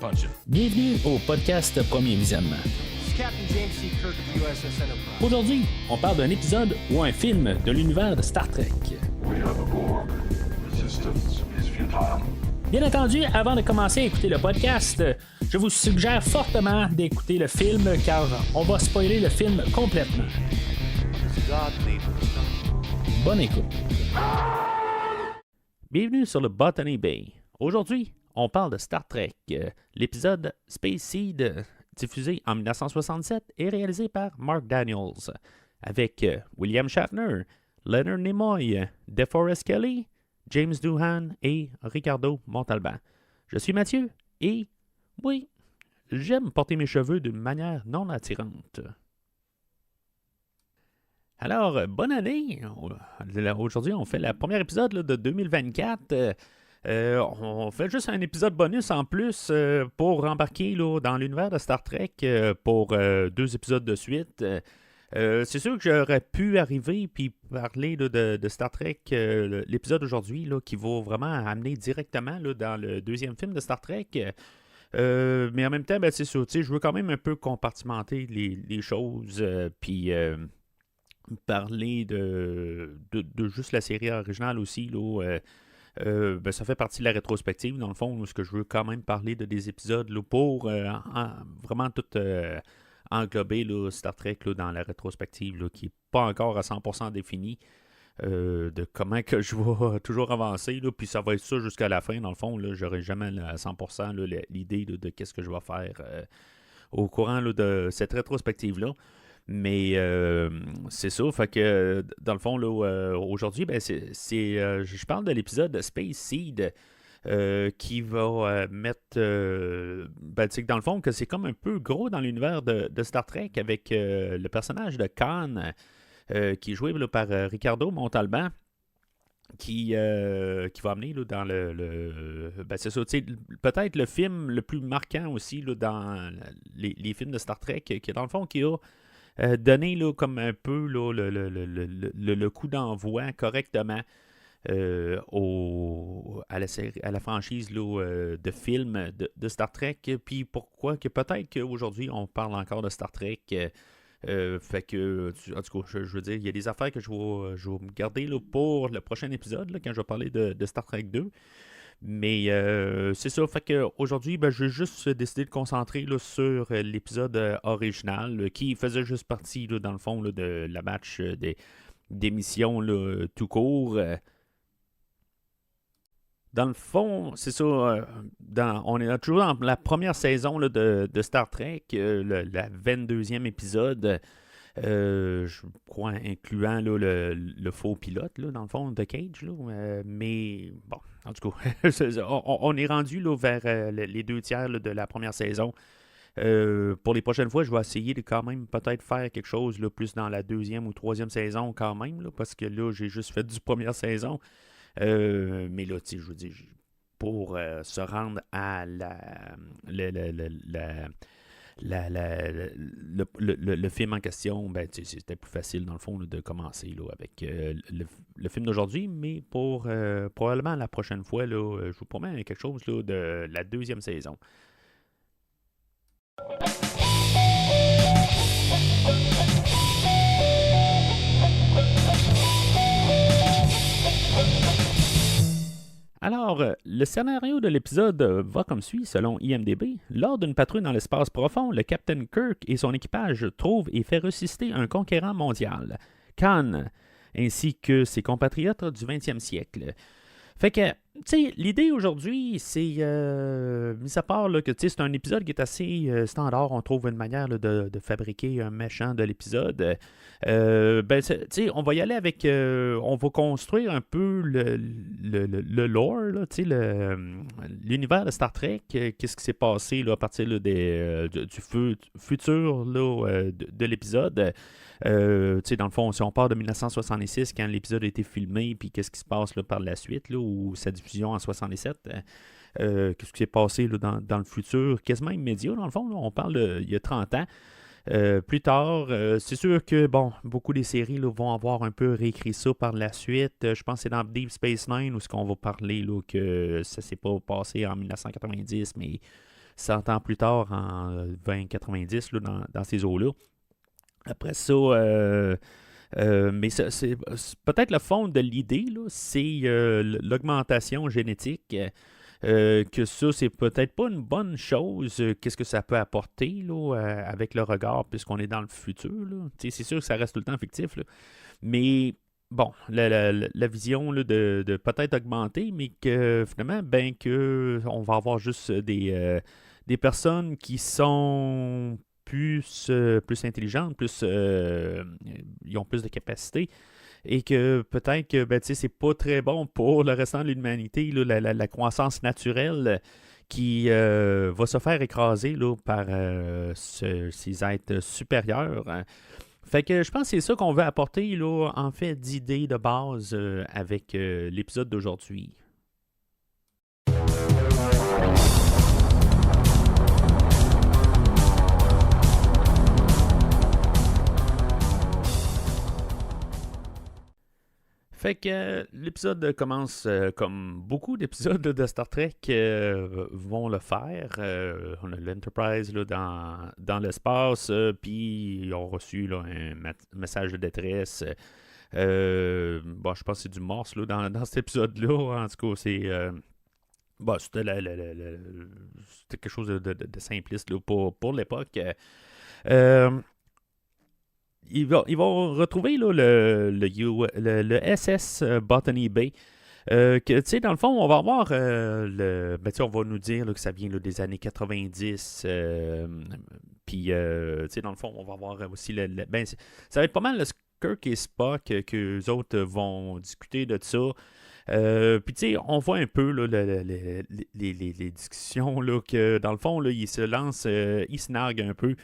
punching. Bienvenue au podcast Premier Visionnement. Aujourd'hui, on parle d'un épisode ou un film de l'univers de Star Trek. Bien entendu, avant de commencer à écouter le podcast, je vous suggère fortement d'écouter le film car on va spoiler le film complètement. Bonne écoute. Bienvenue sur le Botany Bay. Aujourd'hui, on parle de Star Trek. L'épisode Space Seed, diffusé en 1967 et réalisé par Mark Daniels, avec William Shatner, Leonard Nimoy, DeForest Kelley, James Doohan et Ricardo Montalban. Je suis Mathieu et, oui, j'aime porter mes cheveux d'une manière non attirante. Alors, bonne année! Aujourd'hui, on fait le premier épisode de 2024. On fait juste un épisode bonus en plus pour embarquer dans l'univers de Star Trek pour 2 épisodes de suite. C'est sûr que j'aurais pu arriver et parler de Star Trek, l'épisode aujourd'hui, qui va vraiment amener directement dans le 2e film de Star Trek. Mais en même temps, c'est sûr, je veux quand même un peu compartimenter les choses, puis parler de juste la série originale aussi, ça fait partie de la rétrospective, dans le fond, où ce que je veux quand même parler de des épisodes pour vraiment tout englober Star Trek dans la rétrospective qui n'est pas encore à 100% définie de comment que je vais toujours avancer. Puis ça va être ça jusqu'à la fin, dans le fond. Je n'aurai jamais à 100% l'idée de qu'est-ce que je vais faire au courant de cette rétrospective-là. Mais c'est ça, fait que dans le fond, aujourd'hui, je parle de l'épisode Space Seed qui va mettre, dans le fond, que c'est comme un peu gros dans l'univers de Star Trek avec le personnage de Khan, qui est joué par Ricardo Montalban, qui va amener dans c'est ça, peut-être le film le plus marquant aussi dans les films de Star Trek, qui dans le fond, qui a donner comme un peu le coup d'envoi correctement à la franchise de films de Star Trek. Puis pourquoi que peut-être qu'aujourd'hui on parle encore de Star Trek. Fait que, en tout cas, je veux dire, il y a des affaires que je vais me garder pour le prochain épisode, quand je vais parler de Star Trek 2. Mais c'est ça, fait qu'aujourd'hui, j'ai juste décidé de concentrer sur l'épisode original qui faisait juste partie, dans le fond, de la match d'émissions tout court. Dans le fond, c'est ça, on est toujours dans la première saison de Star Trek, la 22e épisode. Je crois incluant le faux pilote, dans le fond, de Cage. Mais bon, en tout cas, on est rendu vers les 2 tiers de la première saison. Pour les prochaines fois, je vais essayer de quand même peut-être faire quelque chose plus dans la 2e ou 3e saison quand même, parce que là, j'ai juste fait du première saison. Mais là, je veux dire, pour se rendre à le film en question, c'était plus facile dans le fond de commencer avec le film d'aujourd'hui, mais pour probablement la prochaine fois, je vous promets quelque chose de la 2e saison. Alors, le scénario de l'épisode va comme suit, selon IMDb. Lors d'une patrouille dans l'espace profond, le Captain Kirk et son équipage trouvent et fait ressusciter un conquérant mondial, Khan, ainsi que ses compatriotes du 20e siècle. Fait que, tu sais, l'idée aujourd'hui, c'est, mis à part que c'est un épisode qui est assez standard, on trouve une manière de fabriquer un méchant de l'épisode. On va y aller avec, on va construire un peu le lore, l'univers de Star Trek, qu'est-ce qui s'est passé à partir du futur de l'épisode. Dans le fond, si on part de 1966, quand l'épisode a été filmé, puis qu'est-ce qui se passe par la suite, ou sa diffusion en 67, qu'est-ce qui s'est passé dans le futur, quasiment immédiat, dans le fond, on parle il y a 30 ans. Plus tard, c'est sûr que beaucoup des séries vont avoir un peu réécrit ça par la suite. Je pense que c'est dans Deep Space Nine où ce qu'on va parler que ça s'est pas passé en 1990, mais 100 ans plus tard, en 2090, là, dans ces eaux-là. Après ça, mais c'est peut-être le fond de l'idée, là, c'est l'augmentation génétique. Que ça, c'est peut-être pas une bonne chose. Qu'est-ce que ça peut apporter là, avec le regard, puisqu'on est dans le futur. Là. C'est sûr que ça reste tout le temps fictif. Là. Mais bon, la vision là, de peut-être augmenter, mais que finalement, ben que on va avoir juste des personnes qui sont plus intelligentes, ils ont plus de capacités et que peut-être que ben, c'est pas très bon pour le restant de l'humanité, là, la croissance naturelle qui va se faire écraser là, par ces êtres supérieurs. Hein. Fait que je pense que c'est ça qu'on veut apporter là, en fait d'idées de base avec l'épisode d'aujourd'hui. Fait que l'épisode commence comme beaucoup d'épisodes de Star Trek vont le faire. On a l'Enterprise là, dans l'espace, puis ils ont reçu là, un message de détresse. Bon, je pense que c'est du morse là, dans cet épisode-là. En tout cas, bon, c'était, c'était quelque chose de simpliste là, pour l'époque. Euh, ils vont retrouver là, le SS Botany Bay. Que, tu sais, dans le fond, on va avoir ben, on va nous dire là, que ça vient là, des années 90. Puis, tu sais, dans le fond, on va avoir aussi ben, ça va être pas mal le Kirk et Spock que les autres vont discuter de ça. Puis, tu sais, on voit un peu là, les discussions là, que, dans le fond, là, ils se lancent, ils se narguent un peu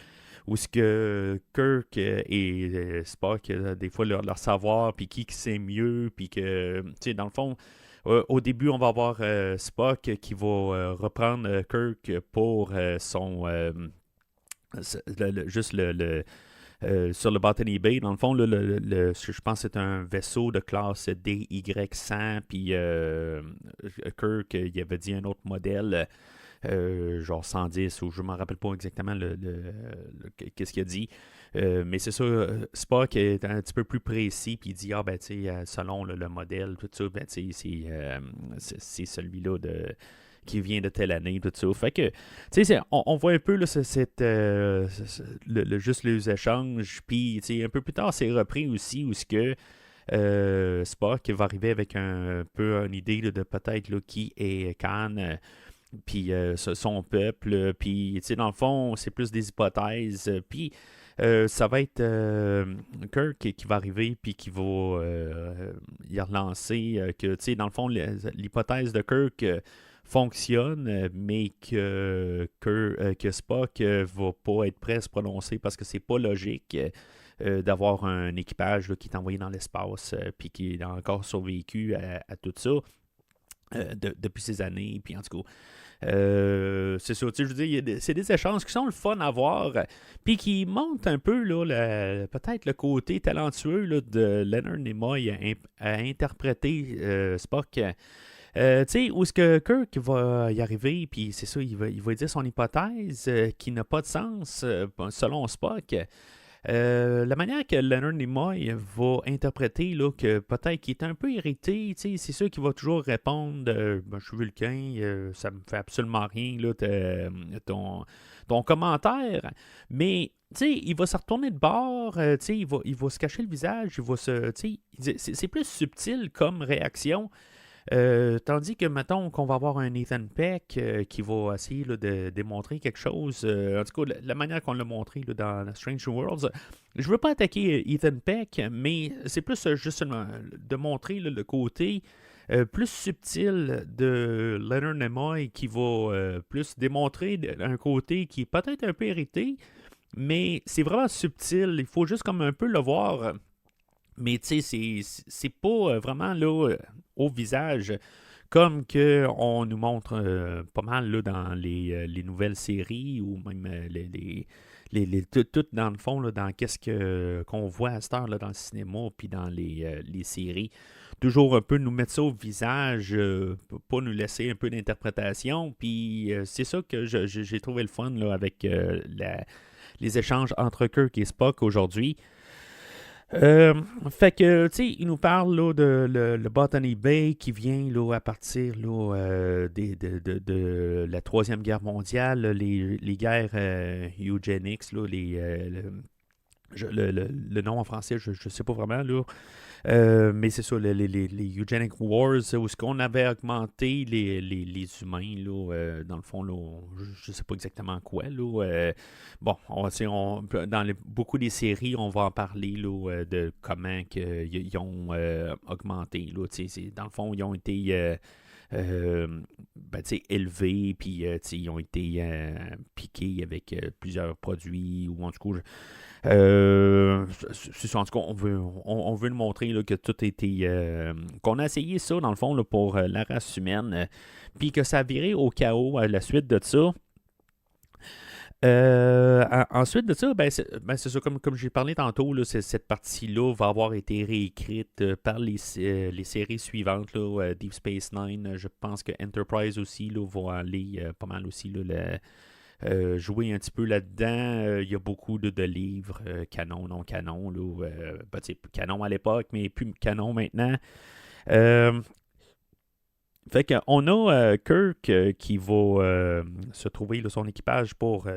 où ce que Kirk et Spock, des fois, leur savoir, puis qui sait mieux, puis que, tu sais, dans le fond, au début, on va avoir Spock qui va reprendre Kirk pour juste sur le Botany Bay. Dans le fond, là, je pense que c'est un vaisseau de classe DY100, puis Kirk, il avait dit un autre modèle. Genre 110 ou je ne me rappelle pas exactement qu'est-ce qu'il a dit. Mais c'est ça, Spock est un petit peu plus précis, puis il dit, ah ben tu sais, selon le modèle, tout ça, ben tu sais, c'est celui-là qui vient de telle année, tout ça. Fait que, tu sais, on voit un peu là, juste les échanges, puis tu sais, un peu plus tard, c'est repris aussi, où ce que Spock va arriver avec un peu une idée là, de peut-être là, qui est Khan, puis son peuple, puis tu sais, dans le fond, c'est plus des hypothèses, puis ça va être Kirk qui va arriver, puis qui va y relancer, que tu sais, dans le fond, l'hypothèse de Kirk fonctionne, mais que Spock va pas être prêt à se prononcer parce que c'est pas logique d'avoir un équipage là, qui est envoyé dans l'espace, puis qui a encore survécu à tout ça. Depuis ces années, puis en tout cas, c'est ça, tu sais, je veux dire, c'est des échanges qui sont le fun à voir, puis qui montrent un peu, là, peut-être le côté talentueux là, de Leonard Nimoy à interpréter Spock. Tu sais, où est-ce que Kirk va y arriver, puis c'est ça, il va dire son hypothèse qui n'a pas de sens selon Spock. La manière que Leonard Nimoy va interpréter là, que peut-être qu'il est un peu irrité, c'est sûr qu'il va toujours répondre ben, je suis Vulcain, ça me fait absolument rien là, ton commentaire. Mais il va se retourner de bord, il va se cacher le visage, c'est plus subtil comme réaction. Tandis que, mettons, qu'on va avoir un Ethan Peck qui va essayer là, de démontrer quelque chose. En tout cas, la manière qu'on l'a montré là, dans Strange Worlds. Je veux pas attaquer Ethan Peck, mais c'est plus juste de montrer là, le côté plus subtil de Leonard Nimoy qui va plus démontrer un côté qui est peut-être un peu irrité, mais c'est vraiment subtil. Il faut juste comme un peu le voir. Mais tu sais, c'est pas vraiment là au visage comme que on nous montre pas mal là, dans les nouvelles séries ou même tout dans le fond là, dans qu'est-ce qu'on voit à cette heure là, dans le cinéma puis dans les séries. toujours un peu nous mettre ça au visage, pour pas nous laisser un peu d'interprétation. Puis c'est ça que j'ai trouvé le fun là, avec les échanges entre Kirk et Spock aujourd'hui. Euh, Fait que, tu sais, il nous parle là, de le Botany Bay qui vient là, à partir là, de la Troisième Guerre mondiale, là, les guerres eugenics, là, le nom en français, je ne sais pas vraiment, là. Mais c'est ça, les Eugenic Wars, où est-ce qu'on avait augmenté les humains, là, dans le fond, là, je ne sais pas exactement quoi. Là, bon, dans beaucoup des séries, on va en parler là, de comment ils ont augmenté. Là, dans le fond, ils ont été élevés, puis ils ont été piqués avec plusieurs produits, ou en tout cas, c'est ça, en tout cas, on veut nous montrer là, que tout a été. Qu'on a essayé ça, dans le fond, là, pour la race humaine, puis que ça a viré au chaos à la suite de ça. Ensuite de ça, c'est ça, comme j'ai parlé tantôt, là, cette partie-là va avoir été réécrite par les séries suivantes, là, Deep Space Nine. Je pense que Enterprise aussi là, va aller pas mal aussi là, jouer un petit peu là-dedans. Il y a beaucoup de livres, canon, non canon, là, canon à l'époque, mais plus canon maintenant. Euh, Fait qu'on a Kirk qui va se trouver là, son équipage pour,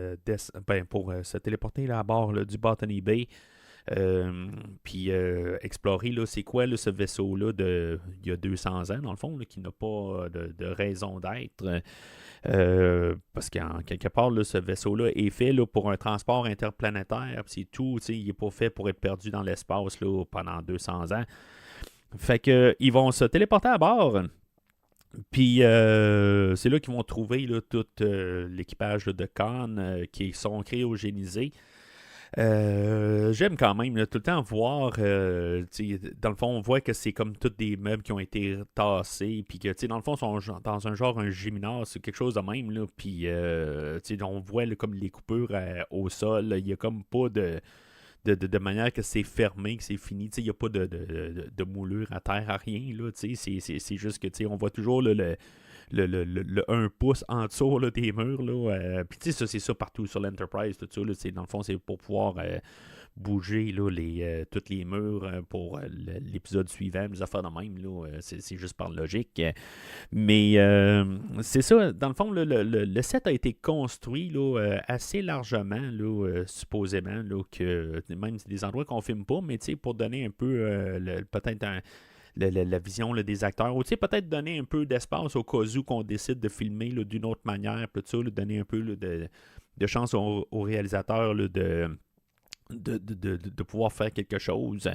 pour se téléporter là, à bord là, du Botany Bay. Puis explorer là, c'est quoi là, ce vaisseau-là il y a 200 ans, dans le fond, là, qui n'a pas de raison d'être. Parce qu'en quelque part, là, ce vaisseau-là est fait là, pour un transport interplanétaire. C'est tout, il n'est pas fait pour être perdu dans l'espace là, pendant 200 ans. Fait que ils vont se téléporter à bord. Puis c'est là qu'ils vont trouver là, tout l'équipage là, de Khan qui sont cryogénisés. J'aime quand même là, tout le temps voir, dans le fond, on voit que c'est comme tous des meubles qui ont été tassés, puis que, dans le fond, ils sont dans un gymnase, c'est quelque chose de même, là, puis, on voit là, comme les coupures au sol, il n'y a comme pas de manière que c'est fermé, que c'est fini, il n'y a pas de moulure à terre, à rien, là, c'est juste que, on voit toujours là, le 1 pouce en dessous là, des murs. Puis tu sais, ça, c'est ça partout sur l'Enterprise, tout ça. Là, dans le fond, c'est pour pouvoir bouger là, tous les murs pour l'épisode suivant, les affaires de même. Là, c'est juste par logique. Mais c'est ça, dans le fond, le set a été construit là, assez largement, là, supposément, là, que même des endroits qu'on ne filme pas, mais pour donner un peu peut-être la vision là, des acteurs. Ou peut-être donner un peu d'espace au cas où qu'on décide de filmer là, d'une autre manière, tout ça, là, donner un peu là, de chance au réalisateur là, de pouvoir faire quelque chose.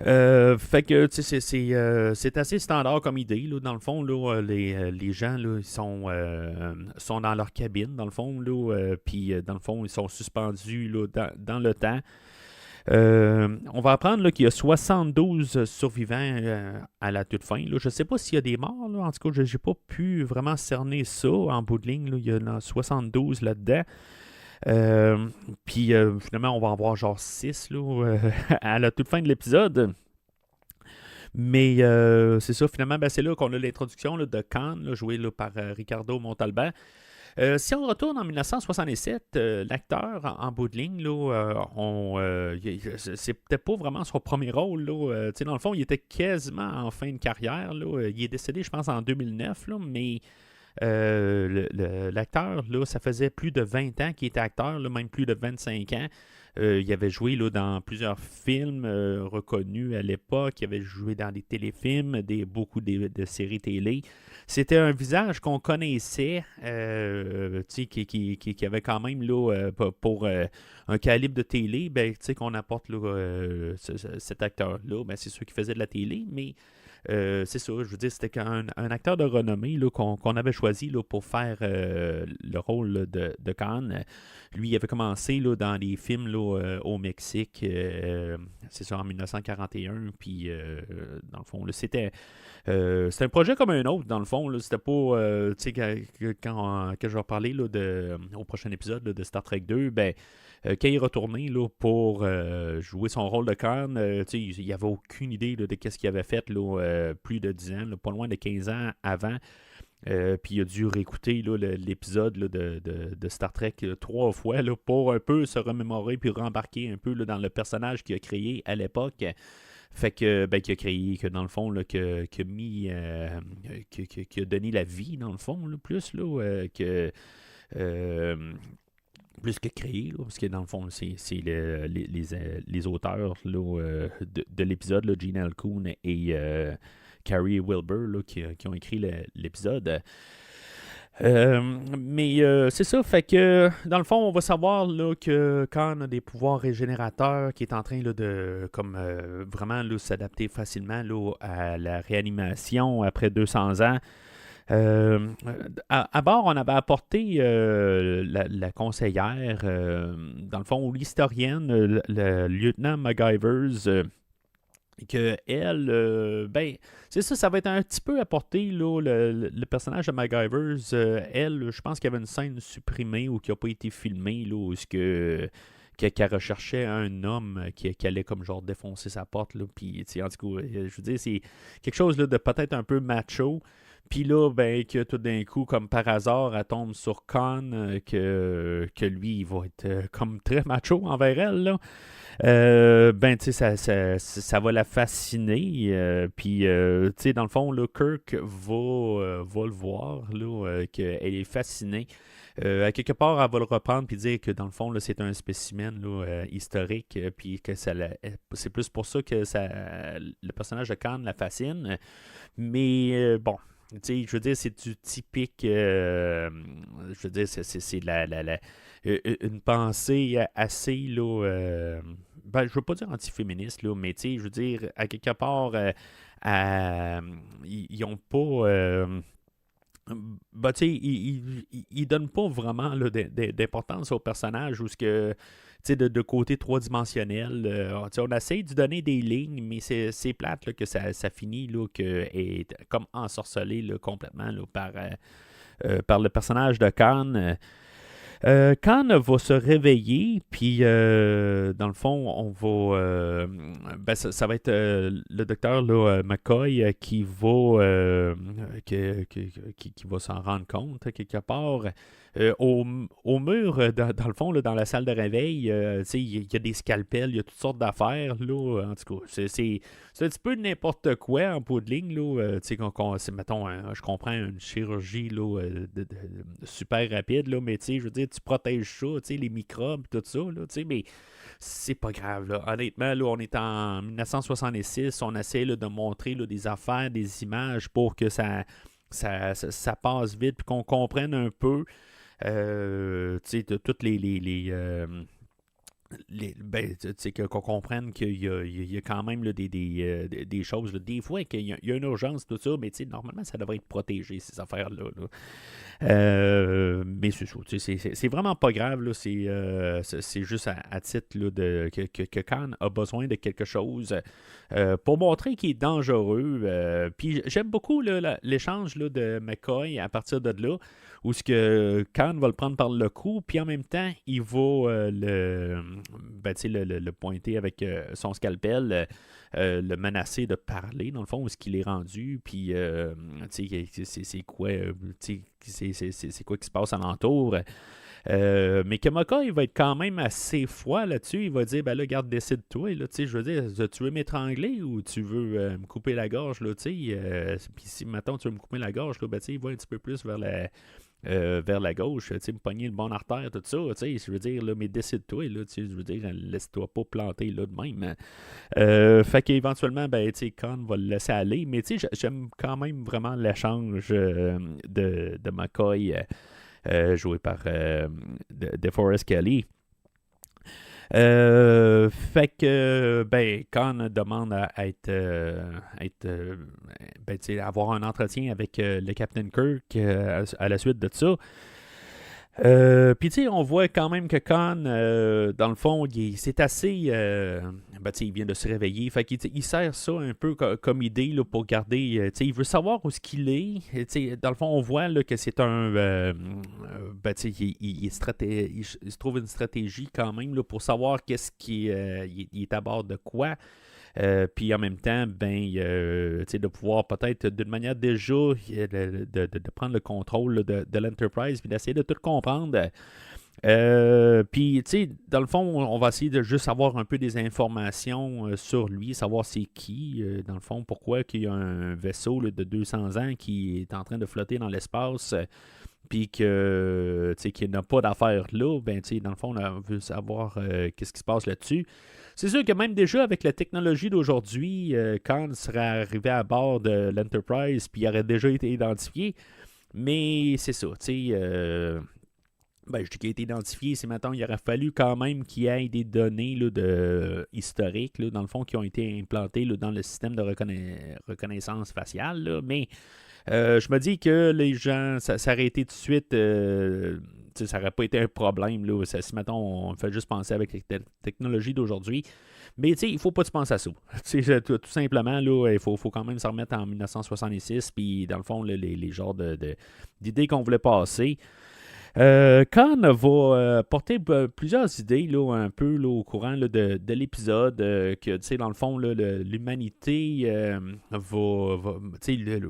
Fait que c'est assez standard comme idée. Là, dans le fond, là, les gens là, ils sont dans leur cabine, dans le fond, puis dans le fond, ils sont suspendus là, dans le temps. On va apprendre là, qu'il y a 72 survivants à la toute fin. Là. Je ne sais pas s'il y a des morts. Là. En tout cas, je n'ai pas pu vraiment cerner ça en bout de ligne. Là. Il y en a 72 là-dedans. Puis finalement, on va en voir genre 6 là, à la toute fin de l'épisode. Mais c'est ça, finalement, c'est là qu'on a l'introduction là, de Khan, là, joué là, par Ricardo Montalban. Si on retourne en 1967, l'acteur en bout de ligne, c'était pas vraiment son premier rôle. Là, dans le fond, il était quasiment en fin de carrière. Là. Il est décédé, je pense, en 2009, là, mais l'acteur, là, ça faisait plus de 20 ans qu'il était acteur, là, même plus de 25 ans. Il avait joué là, dans plusieurs films reconnus à l'époque. Il avait joué dans des téléfilms, beaucoup de séries télé. C'était un visage qu'on connaissait, qui avait quand même, là, pour un calibre de télé, qu'on apporte là, cet acteur-là. C'est sûr qu'il faisait de la télé, mais c'est ça, je veux dire, c'était un acteur de renommée là, qu'on avait choisi là, pour faire le rôle là, de Khan. Lui, il avait commencé là, dans des films là, au Mexique, c'est ça, en 1941, puis dans le fond, là, c'était C'est un projet comme un autre, dans le fond. Là. C'était pas. Tu sais, quand je vais parler là, au prochain épisode là, de Star Trek 2, ben. Quand il est retourné là, pour jouer son rôle de Khan, il n'avait aucune idée là, de ce qu'il avait fait là, plus de 10 ans, là, pas loin de 15 ans avant. Puis il a dû réécouter là, l'épisode là, de Star Trek 3 fois là, pour un peu se remémorer puis rembarquer un peu là, dans le personnage qu'il a créé à l'époque. Fait que, qu'il a créé, que dans le fond, là, qu'il a mis, qu'il a donné la vie, dans le fond, là, plus, là, plus que créé, là, parce que dans le fond, c'est les auteurs là, de l'épisode, là, Gene Alcoon et Carrie Wilbur, là, qui ont écrit l'épisode. Mais c'est ça, fait que dans le fond, on va savoir là, que Khan a des pouvoirs régénérateurs, qui est en train là, de comme vraiment là, s'adapter facilement là, à la réanimation après 200 ans. À bord, on avait apporté la conseillère, dans le fond, ou l'historienne, le lieutenant MacGyvers, que elle, ben, c'est ça, ça va être un petit peu apporté, là, le personnage de MacGyvers, elle, je pense qu'il y avait une scène supprimée ou qui n'a pas été filmée, là, où qu'elle recherchait un homme qui allait comme genre défoncer sa porte, là, puis, en tout cas, je veux dire, c'est quelque chose là, de peut-être un peu macho, puis là, ben, que tout d'un coup, comme par hasard, elle tombe sur Khan, que lui, il va être comme très macho envers elle, là. Ben, tu sais, ça va la fasciner. Puis, tu sais, dans le fond, là, Kirk va le voir, là, qu'elle est fascinée. À quelque part, elle va le reprendre puis dire que dans le fond, là, c'est un spécimen là, historique, puis que c'est plus pour ça que le personnage de Khan la fascine. Mais bon, tu sais, je veux dire, c'est du typique. Je veux dire, c'est une pensée assez là. Ben, je veux pas dire antiféministe, là, mais tu sais, je veux dire, à quelque part, ils n'ont pas. Ben, tu sais, ils donnent pas vraiment là, d'importance au personnage ou ce que. Tu sais, de côté trois-dimensionnel. Tu sais, on essaie de donner des lignes, mais c'est plate là, que ça finit là, que est comme ensorcelé là, complètement là, par le personnage de Khan. Khan va se réveiller, puis dans le fond, on va. Ben, ça va être le docteur là, McCoy qui va s'en rendre compte quelque part. Au mur, dans le fond, là, dans la salle de réveil, il y a des scalpels, il y a toutes sortes d'affaires. Là, en tout cas, c'est un petit peu n'importe quoi en bout de ligne. Là, mettons, je comprends une chirurgie là, super rapide, là, mais je veux dire, tu protèges ça, les microbes, tout ça, là, mais c'est pas grave. Là. Honnêtement, là, on est en 1966, on essaie là, de montrer là, des affaires, des images pour que ça passe vite, puis qu'on comprenne un peu de toutes ben, qu'on comprenne qu'il y a quand même là, des choses. Là, des fois, qu'il y a une urgence, tout ça, mais normalement, ça devrait être protégé, ces affaires-là. Là. Mais c'est ça. C'est vraiment pas grave. Là, c'est juste à titre là, que Khan a besoin de quelque chose pour montrer qu'il est dangereux. Puis j'aime beaucoup là, l'échange là, de McCoy à partir de là, où ce que Khan va le prendre par le cou, puis en même temps, il va le pointer avec son scalpel, le menacer de parler, dans le fond, où est-ce qu'il est rendu, puis c'est quoi, c'est quoi qui se passe alentour. Mais que Moka, il va être quand même assez froid là-dessus. Il va dire, ben là, garde, décide-toi. Là, je veux dire, tu veux m'étrangler ou tu veux me couper la gorge? Puis si, maintenant tu veux me couper la gorge, là, ben, il va un petit peu plus vers la gauche, me pogner le bon artère, tout ça, je veux dire, là, mais décide-toi, là, je veux dire, laisse-toi pas planter là de même. Fait qu'éventuellement, ben, Khan va le laisser aller, mais j'aime quand même vraiment l'échange de McCoy, joué par DeForest Kelly. Fait que ben Khan demande à avoir un entretien avec le Captain Kirk à la suite de ça. Puis, tu sais, on voit quand même que Khan, dans le fond, c'est assez. Ben, tu sais, il vient de se réveiller. Fait qu'il il sert ça un peu comme idée là, pour garder. Tu sais, il veut savoir où est-ce qu'il est. Tu sais, dans le fond, on voit là, que c'est un. Ben, tu sais, il se trouve une stratégie quand même là, pour savoir qu'est-ce il est à bord de quoi. Puis en même temps, ben, de pouvoir peut-être d'une manière déjà de prendre le contrôle là, de l'Enterprise, puis d'essayer de tout comprendre. Puis, tu sais, dans le fond, on va essayer de juste avoir un peu des informations sur lui, savoir c'est qui, dans le fond, pourquoi qu'il y a un vaisseau là, de 200 ans qui est en train de flotter dans l'espace, puis que, tu sais, qu'il n'a pas d'affaires là, ben, tu sais, dans le fond, on veut savoir qu'est-ce qui se passe là-dessus. C'est sûr que même déjà avec la technologie d'aujourd'hui, Khan serait arrivé à bord de l'Enterprise, puis il aurait déjà été identifié, mais c'est ça, tu sais, ben, je dis qu'il a été identifié, c'est maintenant, il aurait fallu quand même qu'il y ait des données là, historiques, là, dans le fond, qui ont été implantées là, dans le système de reconnaissance faciale. Là. Mais je me dis que les gens, ça aurait été tout de suite, ça n'aurait pas été un problème. Là, si mettons, on fait juste penser avec la technologie d'aujourd'hui. Mais il ne faut pas se penser à ça. Tout simplement, là, il faut quand même se remettre en 1966, puis dans le fond, les genres d'idées qu'on voulait passer. Khan va porter plusieurs idées là, un peu là, au courant là, de l'épisode que, tu sais, dans le fond, là, l'humanité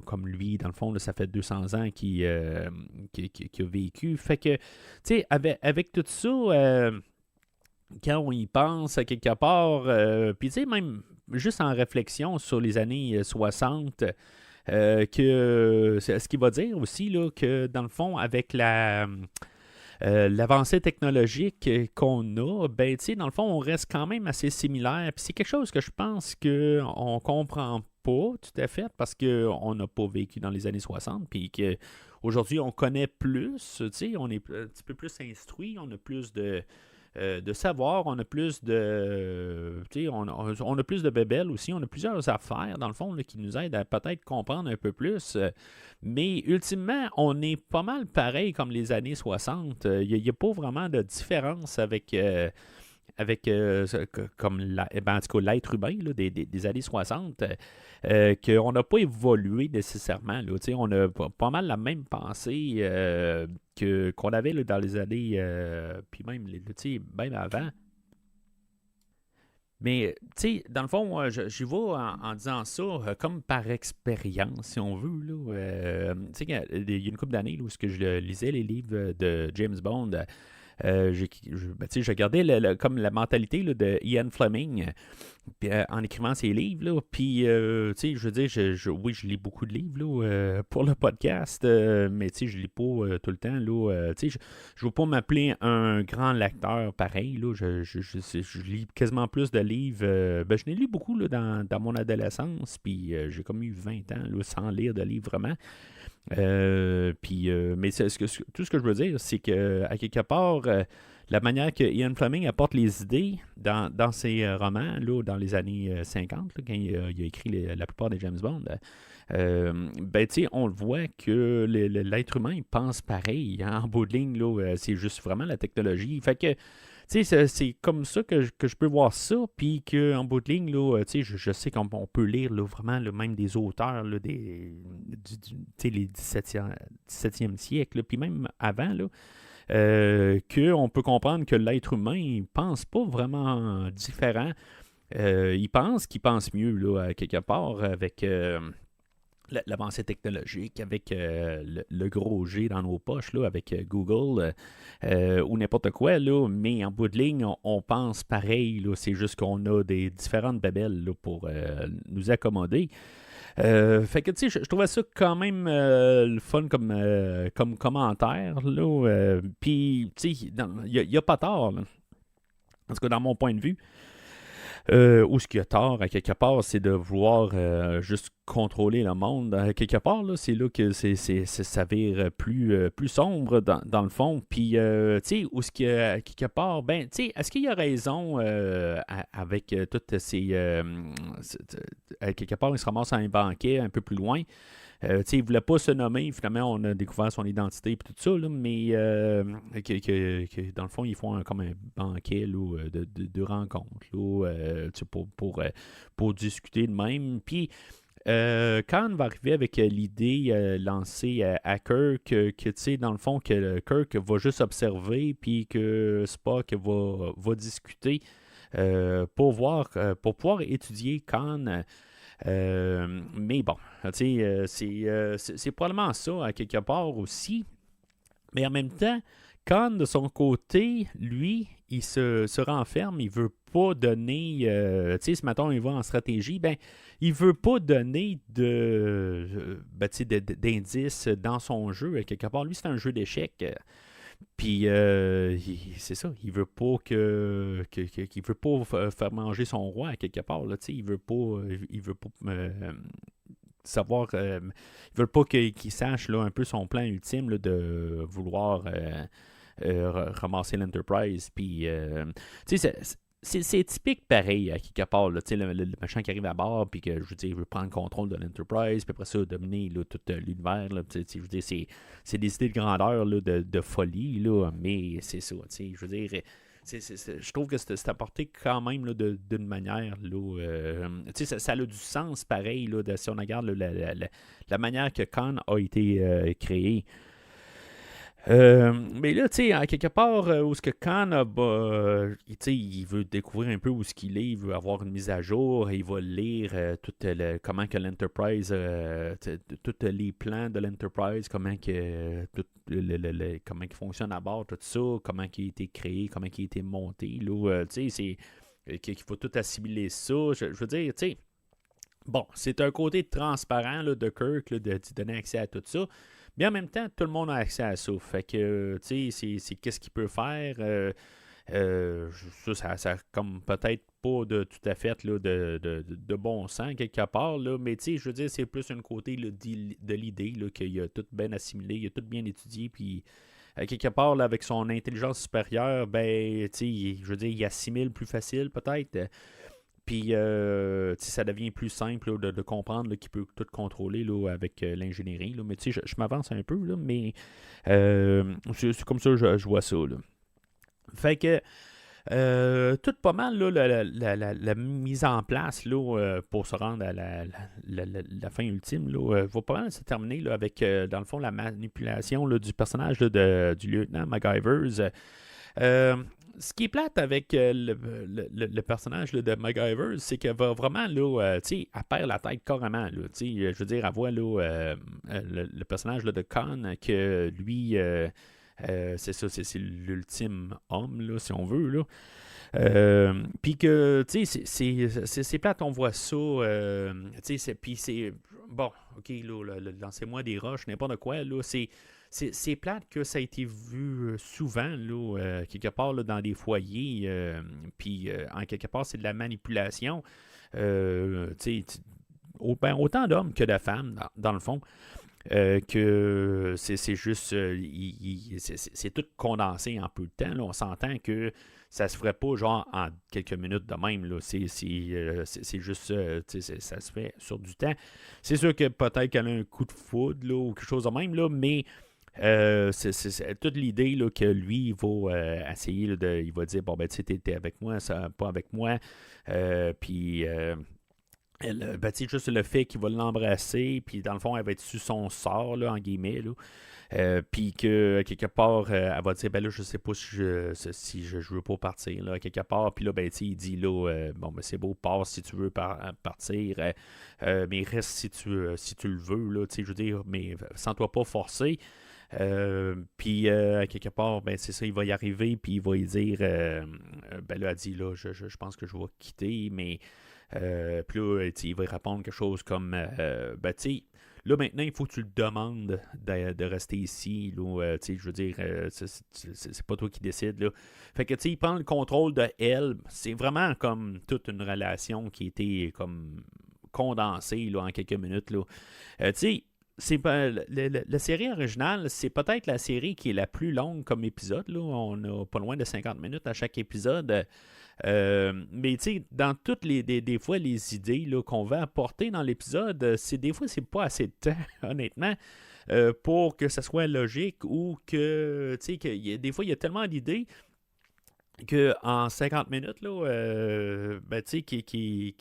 comme lui, dans le fond, là, ça fait 200 ans qu'il a vécu. Fait que, tu sais, avec tout ça, quand on y pense à quelque part, puis tu sais, même juste en réflexion sur les années 60, ce qu'il va dire aussi, là, que dans le fond, avec l'avancée technologique qu'on a, ben, tu sais, dans le fond, on reste quand même assez similaire. Puis c'est quelque chose que je pense qu'on comprend pas tout à fait parce qu'on n'a pas vécu dans les années 60, puis qu'aujourd'hui, on connaît plus, tu sais, on est un petit peu plus instruit, on a plus de savoir, on a plus de. Tu sais, on a plus de bébelles aussi, on a plusieurs affaires, dans le fond, là, qui nous aident à peut-être comprendre un peu plus. Mais ultimement, on est pas mal pareil comme les années 60. Il n'y a pas vraiment de différence avec comme en tout cas, l'être humain là, des années 60, qu'on n'a pas évolué nécessairement. Là, on a pas mal la même pensée qu'on avait là, dans les années, puis même, même avant. Mais, tu sais, dans le fond, j'y vais en disant ça comme par expérience, si on veut. Là, tu sais, il y a une couple d'années là, où je lisais les livres de James Bond. Je regardais comme la mentalité là, de Ian Fleming en écrivant ses livres. Là, puis, je veux dire, oui, je lis beaucoup de livres là, pour le podcast, mais je lis pas tout le temps. Là, je ne veux pas m'appeler un grand lecteur pareil. Là, je lis quasiment plus de livres. Je n'ai lu beaucoup là, dans mon adolescence, puis j'ai comme eu 20 ans là, sans lire de livres vraiment. Mais tout ce que je veux dire, c'est que à quelque part, la manière que Ian Fleming apporte les idées dans ses romans, là, dans les années 50, là, quand il a écrit la plupart des James Bond, on le voit que l'être humain il pense pareil. Hein, en bout de ligne, là, c'est juste vraiment la technologie. Fait que c'est comme ça que je peux voir ça, puis qu'en bout de ligne, là, je sais qu'on peut lire là, vraiment là, même des auteurs là, les 17e siècle, puis même avant, là, qu'on peut comprendre que l'être humain ne pense pas vraiment différent. Il pense qu'il pense mieux, là, à quelque part, avec l'avancée technologique, avec le gros G dans nos poches, là, avec Google ou n'importe quoi, là, mais en bout de ligne, on pense pareil. Là, c'est juste qu'on a des différentes babelles là, pour nous accommoder. Fait que, tu sais, je trouvais ça quand même le fun comme commentaire. Puis, tu sais, il n'y a pas tort. Là. En tout cas, dans mon point de vue. Ou ce qu'il y a tort, à quelque part, c'est de vouloir juste contrôler le monde. À quelque part, là, c'est là que ça vire plus sombre dans le fond. Puis, tu sais, où ce qu'il y a, à quelque part, ben, tu sais, est-ce qu'il y a raison avec toutes ces. À quelque part, il se ramasse à un banquet un peu plus loin. Il ne voulait pas se nommer. Finalement, on a découvert son identité et tout ça. Là, mais dans le fond, ils font comme un banquet là, de rencontres là, pour discuter de même. Puis, Khan va arriver avec l'idée lancée à Kirk que, dans le fond, que Kirk va juste observer, puis que Spock va discuter pour pouvoir étudier Khan. Mais bon, c'est probablement ça, à quelque part aussi. Mais en même temps, Khan, de son côté, lui, il se renferme, il veut pas donner, ce matin, il va en stratégie, ben, il veut pas donner d'indices dans son jeu, à quelque part. Lui, c'est un jeu d'échecs. Puis c'est ça, il veut pas qu'il veut pas faire manger son roi à quelque part. Là, il veut pas savoir. Ils veulent pas qu'il sache là, un peu son plan ultime là, de vouloir ramasser l'Enterprise. Puis, c'est typique pareil à quelque part. Là, le machin qui arrive à bord, puis que je veux dire, il veut prendre le contrôle de l'Enterprise, puis après ça, dominer là, tout l'univers. Là, je veux dire, c'est des idées de grandeur, là, de folie, là, mais c'est ça. Je veux dire. Je trouve que c'est apporté quand même là, d'une manière. Là, ça a du sens pareil là, si on regarde là, la manière que Khan a été créé. Mais là, tu sais, à quelque part, où ce que Khan il veut découvrir un peu où ce qu'il est, il veut avoir une mise à jour, il va lire comment que l'Enterprise, tous les plans de l'Enterprise, comment que comment il fonctionne à bord, tout ça, comment il a été créé, comment il a été monté, là, tu sais, qu'il faut tout assimiler ça. Je veux dire, tu sais, bon, c'est un côté transparent là, de Kirk là, de donner accès à tout ça. Mais en même temps, tout le monde a accès à ça. Fait que, tu sais, c'est qu'est-ce qu'il peut faire. Ça comme peut-être pas de tout à fait là, de bon sens quelque part. Là, mais tu sais, je veux dire, c'est plus un côté là, de l'idée là, qu'il a tout bien assimilé, il a tout bien étudié. Puis, quelque part, là, avec son intelligence supérieure, ben, tu sais, je veux dire, il assimile plus facile peut-être. Puis, ça devient plus simple là, de comprendre qu'il peut tout contrôler là, avec l'ingénierie. Là. Mais tu sais, je m'avance un peu, là, mais c'est comme ça que je vois ça. Là. Fait que, tout pas mal, là, la mise en place là, pour se rendre à la fin ultime va pas mal se terminer là, avec, dans le fond, la manipulation là, du personnage là, du lieutenant MacGyver. Ce qui est plate avec le personnage là, de MacGyver, c'est qu'elle va vraiment, là, tu sais, elle perd la tête carrément, là, tu sais, je veux dire, elle voit, là, le personnage là, de Khan, que lui, c'est ça, c'est l'ultime homme, là, si on veut, là. Puis que, tu sais, c'est plate, on voit ça, tu sais, puis c'est, bon, ok, là, lancez-moi des roches, n'importe quoi, là, c'est plate que ça a été vu souvent, là, quelque part là, dans des foyers, puis en quelque part, c'est de la manipulation. Autant d'hommes que de femmes, dans le fond. Que c'est juste, c'est tout condensé en peu de temps. Là. On s'entend que ça se ferait pas genre en quelques minutes de même. Là. C'est juste, ça se fait sur du temps. C'est sûr que peut-être qu'elle a un coup de foudre là, ou quelque chose de même, là, mais c'est toute l'idée là, que lui, il va essayer, là, il va dire, bon, ben, tu sais, t'es avec moi, ça, pas avec moi. Puis, ben, juste le fait qu'il va l'embrasser, puis dans le fond, elle va être sur son sort, là, en guillemets, là. Puis que quelque part, elle va dire, ben là, je sais pas si je veux pas partir, là, quelque part. Puis là, ben, il dit, là, bon, ben, c'est beau, passe si tu veux partir, mais reste si tu le veux, là, je veux dire, mais sens-toi pas forcé. Puis, quelque part, ben, c'est ça, il va y arriver, puis il va y dire, ben là, elle dit, là, je pense que je vais quitter, mais puis là, il va répondre quelque chose comme, ben, tu sais, là, maintenant, il faut que tu le demandes de rester ici. Là, je veux dire, c'est pas toi qui décides. Là. Fait que, tu sais, il prend le contrôle de elle. C'est vraiment comme toute une relation qui a été comme condensée là, en quelques minutes. Là. Tu sais, la série originale, c'est peut-être la série qui est la plus longue comme épisode. Là. On a pas loin de 50 minutes à chaque épisode. Mais tu sais, dans toutes des fois, les idées là, qu'on va apporter dans l'épisode, des fois, c'est pas assez de temps, honnêtement, pour que ça soit logique ou que, tu sais, des fois, il y a tellement d'idées qu'en 50 minutes, là, ben, tu sais,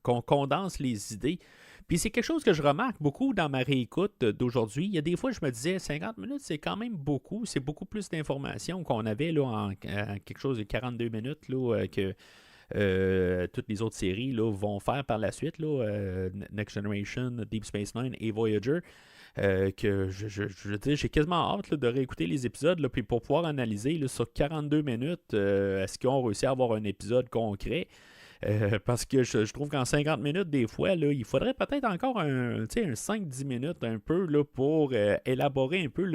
qu'on condense les idées. Puis c'est quelque chose que je remarque beaucoup dans ma réécoute d'aujourd'hui. Il y a des fois, je me disais, 50 minutes, c'est quand même beaucoup. C'est beaucoup plus d'informations qu'on avait là, en quelque chose de 42 minutes là, que toutes les autres séries là, vont faire par la suite. Là, Next Generation, Deep Space Nine et Voyager. Que j'ai quasiment hâte là, de réécouter les épisodes là, puis pour pouvoir analyser là, sur 42 minutes, est-ce qu'ils ont réussi à avoir un épisode concret? Parce que je trouve qu'en 50 minutes, des fois, là, il faudrait peut-être encore un 5-10 minutes un peu là, pour élaborer un peu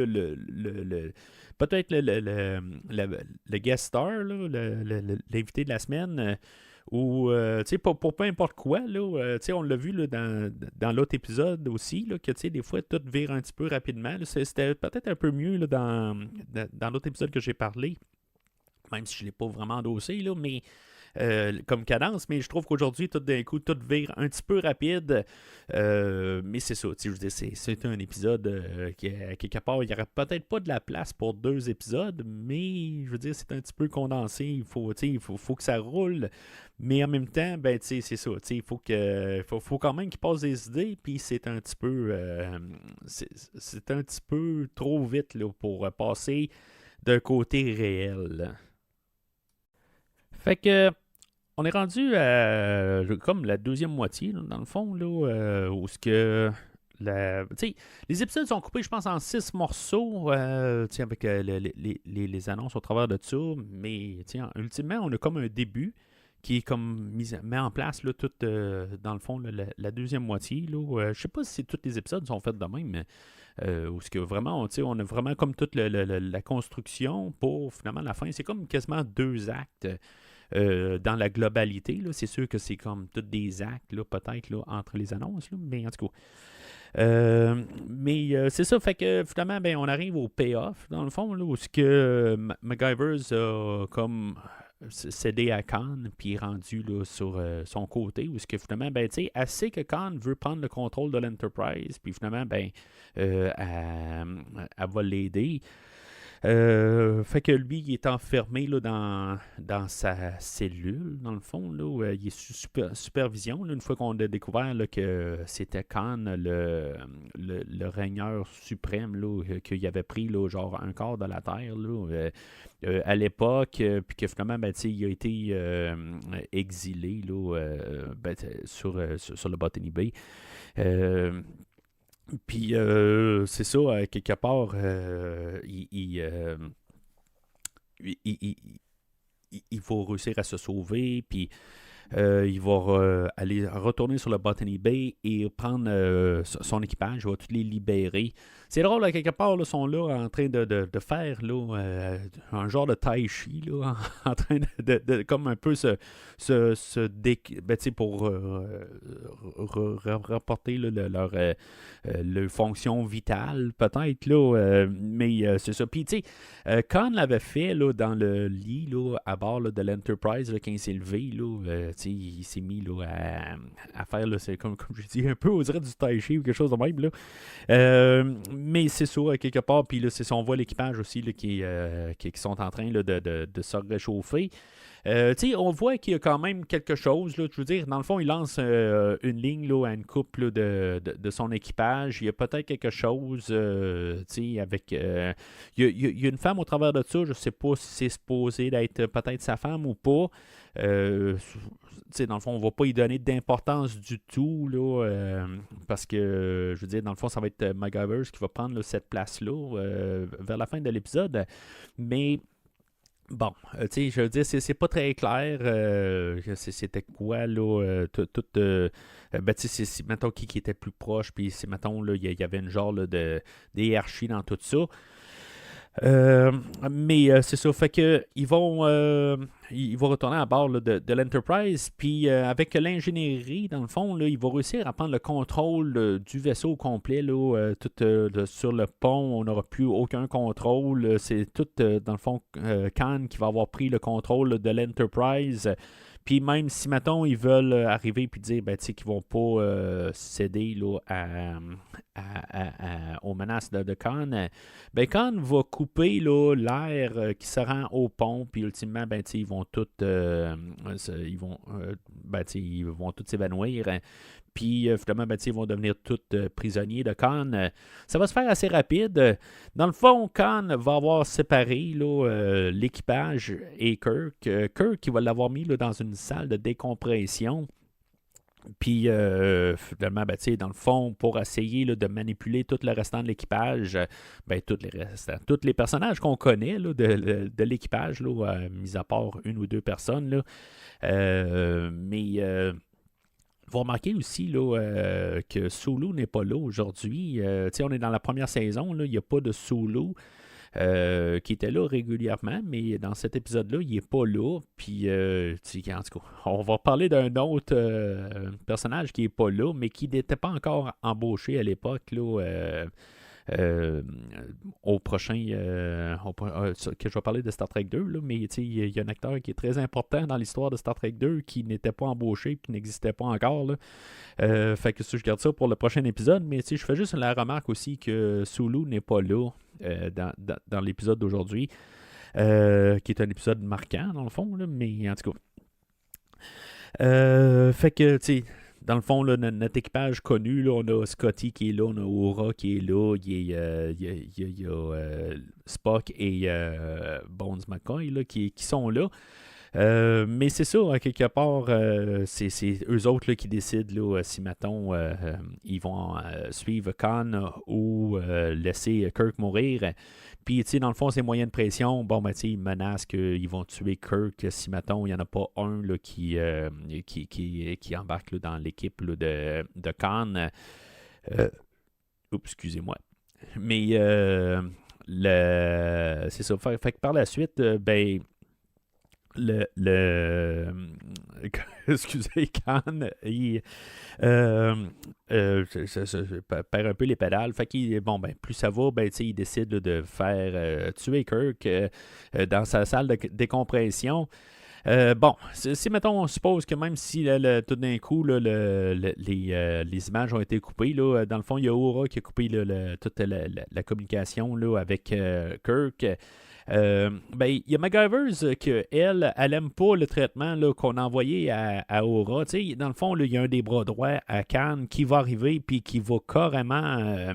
peut-être le guest star, là, l'invité de la semaine. Ou, pour peu importe quoi, là, on l'a vu là, dans l'autre épisode aussi, là, que des fois, tout vire un petit peu rapidement. Là. C'était peut-être un peu mieux là, dans l'autre épisode que j'ai parlé, même si je ne l'ai pas vraiment endossé, là, mais comme cadence, mais je trouve qu'aujourd'hui, tout d'un coup, tout vire un petit peu rapide. Mais c'est ça, je veux dire, c'est un épisode qui, à quelque part, il n'y aurait peut-être pas de la place pour 2 épisodes, mais je veux dire, c'est un petit peu condensé. Il faut que ça roule. Mais en même temps, ben, c'est ça. Il faut quand même qu'il passe des idées, puis c'est un petit peu c'est un petit peu trop vite là, pour passer d'un côté réel. Fait que on est rendu à comme la deuxième moitié, là, dans le fond, là, où ce que les épisodes sont coupés, je pense, en 6 morceaux, avec les annonces au travers de ça, mais ultimement, on a comme un début qui est comme met en place là, tout, dans le fond, là, la deuxième moitié. Je sais pas si tous les épisodes sont faits de même, mais où ce que vraiment, on a vraiment comme toute la construction pour finalement la fin. C'est comme quasiment 2 actes. Dans la globalité, là, c'est sûr que c'est comme tous des actes, là, peut-être, là, entre les annonces, là, mais en tout cas. Mais c'est ça, fait que finalement, ben, on arrive au payoff, dans le fond, là, où ce que MacGyver's a comme cédé à Khan, puis est rendu là, sur son côté, où ce que finalement, ben, tu sais, assez que Khan veut prendre le contrôle de l'Enterprise, puis finalement, ben, elle va l'aider. Fait que lui, il est enfermé là, dans sa cellule, dans le fond. Là, où, il est sous supervision. Là, une fois qu'on a découvert là, que c'était Khan, le régneur suprême, là, qu'il avait pris là, genre un quart de la Terre là, à l'époque, puis que finalement, ben, il a été exilé là, ben, sur le Botany Bay. Puis c'est ça, quelque part, il faut réussir à se sauver, puis il va aller retourner sur le Botany Bay et prendre son équipage, il va tous les libérer. C'est drôle, à quelque part, là, ils sont là en train de faire là, un genre de tai chi, là, en train comme un peu pour rapporter là, leur fonction vitale, peut-être, là, mais c'est ça. Puis, tu sais, Khan l'avait fait là, dans le lit là, à bord là, de l'Enterprise là, quand il s'est levé, là, il s'est mis là, à faire, là, c'est comme je dis, un peu, on dirait du tai chi ou quelque chose de même. Là. Mais c'est ça, quelque part. Puis là, c'est ça, on voit l'équipage aussi là, qui sont en train là, de se réchauffer. On voit qu'il y a quand même quelque chose. Là, je veux dire, dans le fond, il lance une ligne là, à une coupe là, de son équipage. Il y a peut-être quelque chose avec. Il y a une femme au travers de ça. Je ne sais pas si c'est supposé d'être peut-être sa femme ou pas. Dans le fond, on ne va pas y donner d'importance du tout, là, parce que, je veux dire, dans le fond, ça va être MacGyver qui va prendre là, cette place-là vers la fin de l'épisode. Mais bon, je veux dire, c'est pas très clair. C'était quoi, là, mettons, qui était plus proche, puis mettons, là, il y avait une genre là, de hiérarchie dans tout ça. Mais c'est ça, fait que ils vont retourner à bord là, de l'Enterprise, puis avec l'ingénierie, dans le fond, là, ils vont réussir à prendre le contrôle du vaisseau au complet, là, tout sur le pont, on n'aura plus aucun contrôle, c'est tout, dans le fond, Khan qui va avoir pris le contrôle là, de l'Enterprise. Puis même si, mettons, ils veulent arriver et dire ben, qu'ils vont pas céder là, aux menaces de Khan, ben, Khan va couper là, l'air qui se rend au pont, puis ultimement, ben, ils vont tous ils vont tous s'évanouir. Puis finalement, ben, ils vont devenir tous prisonniers de Khan. Ça va se faire assez rapide. Dans le fond, Khan va avoir séparé là, l'équipage et Kirk. Kirk, il va l'avoir mis là, dans une salle de décompression. Puis finalement, ben, dans le fond, pour essayer là, de manipuler tout le restant de l'équipage, ben, tous les personnages qu'on connaît là, de l'équipage, là, mis à part une ou deux personnes. Là, mais vous remarquez aussi là, que Sulu n'est pas là aujourd'hui. On est dans la première saison, là, il n'y a pas de Sulu qui était là régulièrement, mais dans cet épisode-là, il n'est pas là. Puis, en tout cas, on va parler d'un autre personnage qui n'est pas là, mais qui n'était pas encore embauché à l'époque. Là, au prochain que je vais parler de Star Trek 2, là, mais il y a un acteur qui est très important dans l'histoire de Star Trek 2 qui n'était pas embauché, qui n'existait pas encore. Là. Fait que je garde ça pour le prochain épisode, mais je fais juste la remarque aussi que Sulu n'est pas là dans l'épisode d'aujourd'hui, qui est un épisode marquant dans le fond, là, mais en tout cas. Fait que, tu sais, dans le fond, là, notre équipage connu, là, on a Scotty qui est là, on a Uhura qui est là, il y a Spock et Bones McCoy là, qui sont là. Mais c'est ça, à quelque part, c'est eux autres là, qui décident là, si, mettons, ils vont suivre Khan ou laisser Kirk mourir. Puis, tu sais, dans le fond, c'est moyens de pression. Bon, ben, tu sais, ils menacent qu'ils vont tuer Kirk si, mettons, il n'y en a pas un là, qui embarque là, dans l'équipe là, de Khan. Excusez-moi. Mais, c'est ça. Fait que par la suite, ben, le excusez, Khan, il perd un peu les pédales. Fait qu'il, bon, ben, plus ça va, ben, il décide là, de faire tuer Kirk dans sa salle de décompression. Bon, si mettons, on suppose que même si là, tout d'un coup là, les images ont été coupées, là, dans le fond, il y a Uhura qui a coupé là, toute la communication là, avec Kirk. Ben, il y a MacGyver's qu'elle, elle aime pas le traitement là, qu'on a envoyé à Aura. Dans le fond, il y a un des bras droits à Khan qui va arriver puis qui va carrément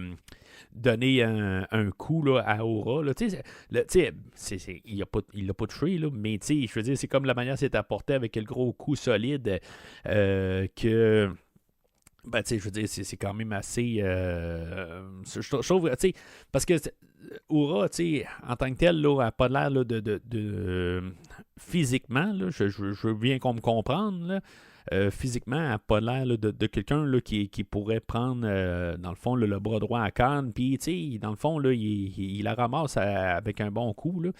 donner un coup là, à Aura. Là. Il l'a pas touché, là, mais je veux dire, c'est comme la manière c'est apporté avec le gros coup solide que. Ben, je veux dire, c'est quand même assez. Je trouve, parce que Aura, en tant que tel, là, elle n'a pas l'air là, de physiquement, là, je veux bien qu'on me comprenne, là, physiquement, elle n'a pas l'air là, de quelqu'un là, qui pourrait prendre, dans le fond, le bras droit à Khan, puis, dans le fond, là, il la ramasse avec un bon coup. Là.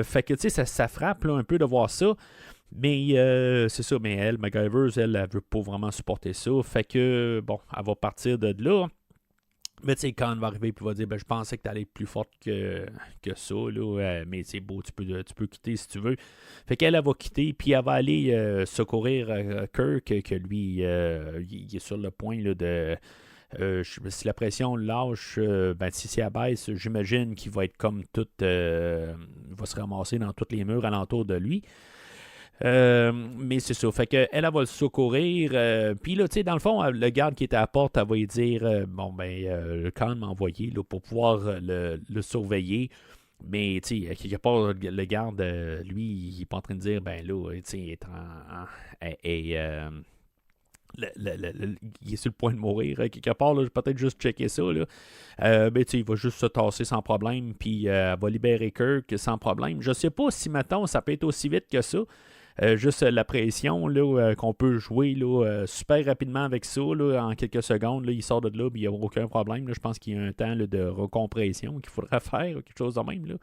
Fait que, ça frappe là, un peu de voir ça. Mais c'est ça, mais elle, MacGyver, elle veut pas vraiment supporter ça. Fait que, bon, elle va partir de là. Mais tu sais, quand elle va arriver, puis va dire, ben, je pensais que tu allais être plus forte que ça, là. Mais c'est beau, tu peux quitter si tu veux. Fait qu'elle, elle va quitter, puis elle va aller secourir Kirk, que lui, il est sur le point là, de. Si la pression lâche, ben, si c'est à baisse, j'imagine qu'il va être comme tout. Il va se ramasser dans tous les murs alentour de lui. Mais c'est ça. Fait qu'elle, elle va le secourir. Puis là, tu sais, dans le fond, le garde qui était à la porte, elle va lui dire bon, ben, le Khan m'a envoyé là, pour pouvoir le surveiller. Mais, tu sais, quelque part, le garde, lui, il n'est pas en train de dire, ben là, tu sais, il est il est sur le point de mourir. Quelque part, là, peut-être juste checker ça. Là. Ben, il va juste se tasser sans problème, puis elle va libérer Kirk sans problème. Je sais pas si, maintenant ça peut être aussi vite que ça. juste la pression là, qu'on peut jouer là, super rapidement avec ça, là, en quelques secondes, là, il sort de là, il n'y a aucun problème. Là. Je pense qu'il y a un temps là, de recompression qu'il faudra faire, quelque chose de même. Là.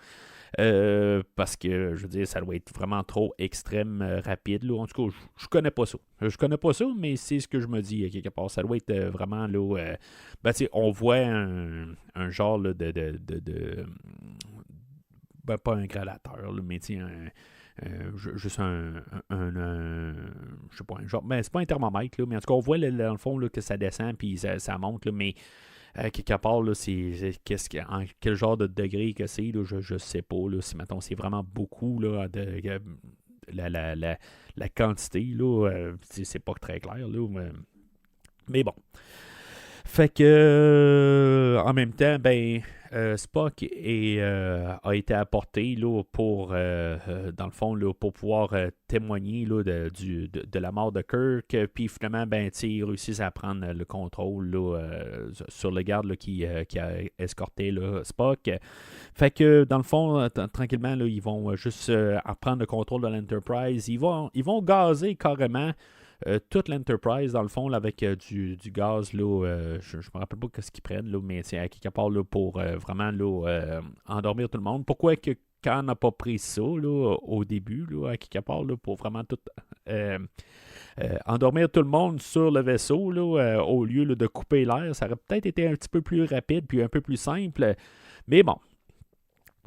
Parce que, je veux dire, ça doit être vraiment trop extrême rapide. Là. En tout cas, je connais pas ça. Je connais pas ça, mais c'est ce que je me dis quelque part. Ça doit être vraiment là. On voit un genre là, pas un gradateur, là, mais juste je sais pas, un genre. Mais c'est pas un thermomètre, là, mais en tout cas, on voit là, dans le fond là, que ça descend puis ça monte, là, mais quelque part, là, en quel genre de degré que c'est, là, je sais pas. Là, si mettons, c'est vraiment beaucoup là, la quantité, là, c'est pas très clair. Là, mais bon. Fait que en même temps, Spock a été apporté là, pour dans le fond là, pour pouvoir témoigner là, de la mort de Kirk. Puis finalement, ils réussissent à prendre le contrôle là, sur le garde là, qui a escorté là, Spock. Fait que dans le fond, tranquillement, là, ils vont juste prendre le contrôle de l'Enterprise. Ils vont gazer carrément toute l'Enterprise, dans le fond, là, avec du gaz, là, je me rappelle pas ce qu'ils prennent, là, mais c'est à quelque part là, pour vraiment là, endormir tout le monde. Pourquoi que Khan n'a pas pris ça là, au début, là, à quelque part, là, pour vraiment tout endormir tout le monde sur le vaisseau, là, au lieu là, de couper l'air, ça aurait peut-être été un petit peu plus rapide puis un peu plus simple. Mais bon,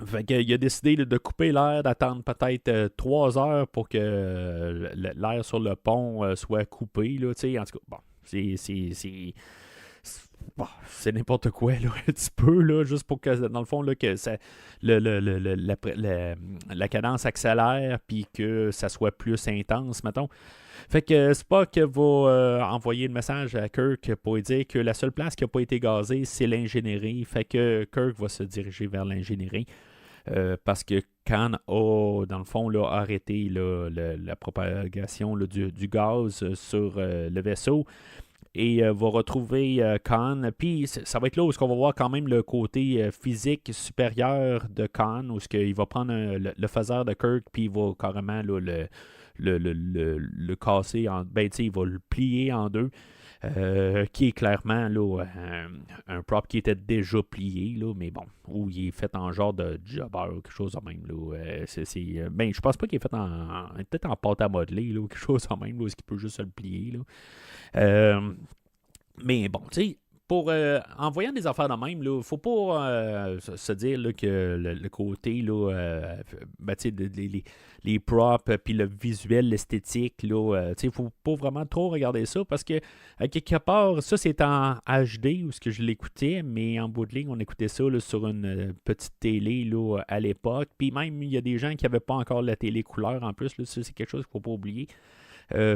fait qu'il a décidé de couper l'air, d'attendre peut-être 3 heures pour que l'air sur le pont soit coupé. Là, en tout cas, bon, c'est n'importe quoi, là, un petit peu, là, juste pour que, dans le fond, là, que ça, la cadence accélère puis que ça soit plus intense, mettons. Fait que Spock va envoyer le message à Kirk pour lui dire que la seule place qui n'a pas été gazée, c'est l'ingénierie. Fait que Kirk va se diriger vers l'ingénierie. Parce que Khan a, dans le fond, là, arrêté là, la propagation là, du gaz sur le vaisseau et va retrouver Khan. Puis ça va être là où on va voir quand même le côté physique supérieur de Khan, où il va prendre le phaser de Kirk, puis il va carrément là, le casser en. Il va le plier en deux. Qui est clairement là, un prop qui était déjà plié, là, mais bon, où il est fait en genre de jobber ou quelque chose de même. Là, je pense pas qu'il est fait peut-être en pâte à modeler là, ou quelque chose de même, là, où il peut juste se le plier. Là. Mais bon, tu sais, en voyant des affaires de même, il ne faut pas se dire là, que le côté, là, les props, puis le visuel, l'esthétique, il ne faut pas vraiment trop regarder ça parce que, à quelque part, ça c'est en HD où ce que je l'écoutais, mais en bout de ligne, on écoutait ça là, sur une petite télé là, à l'époque. Puis même, il y a des gens qui n'avaient pas encore la télé couleur en plus, là, ça c'est quelque chose qu'il ne faut pas oublier.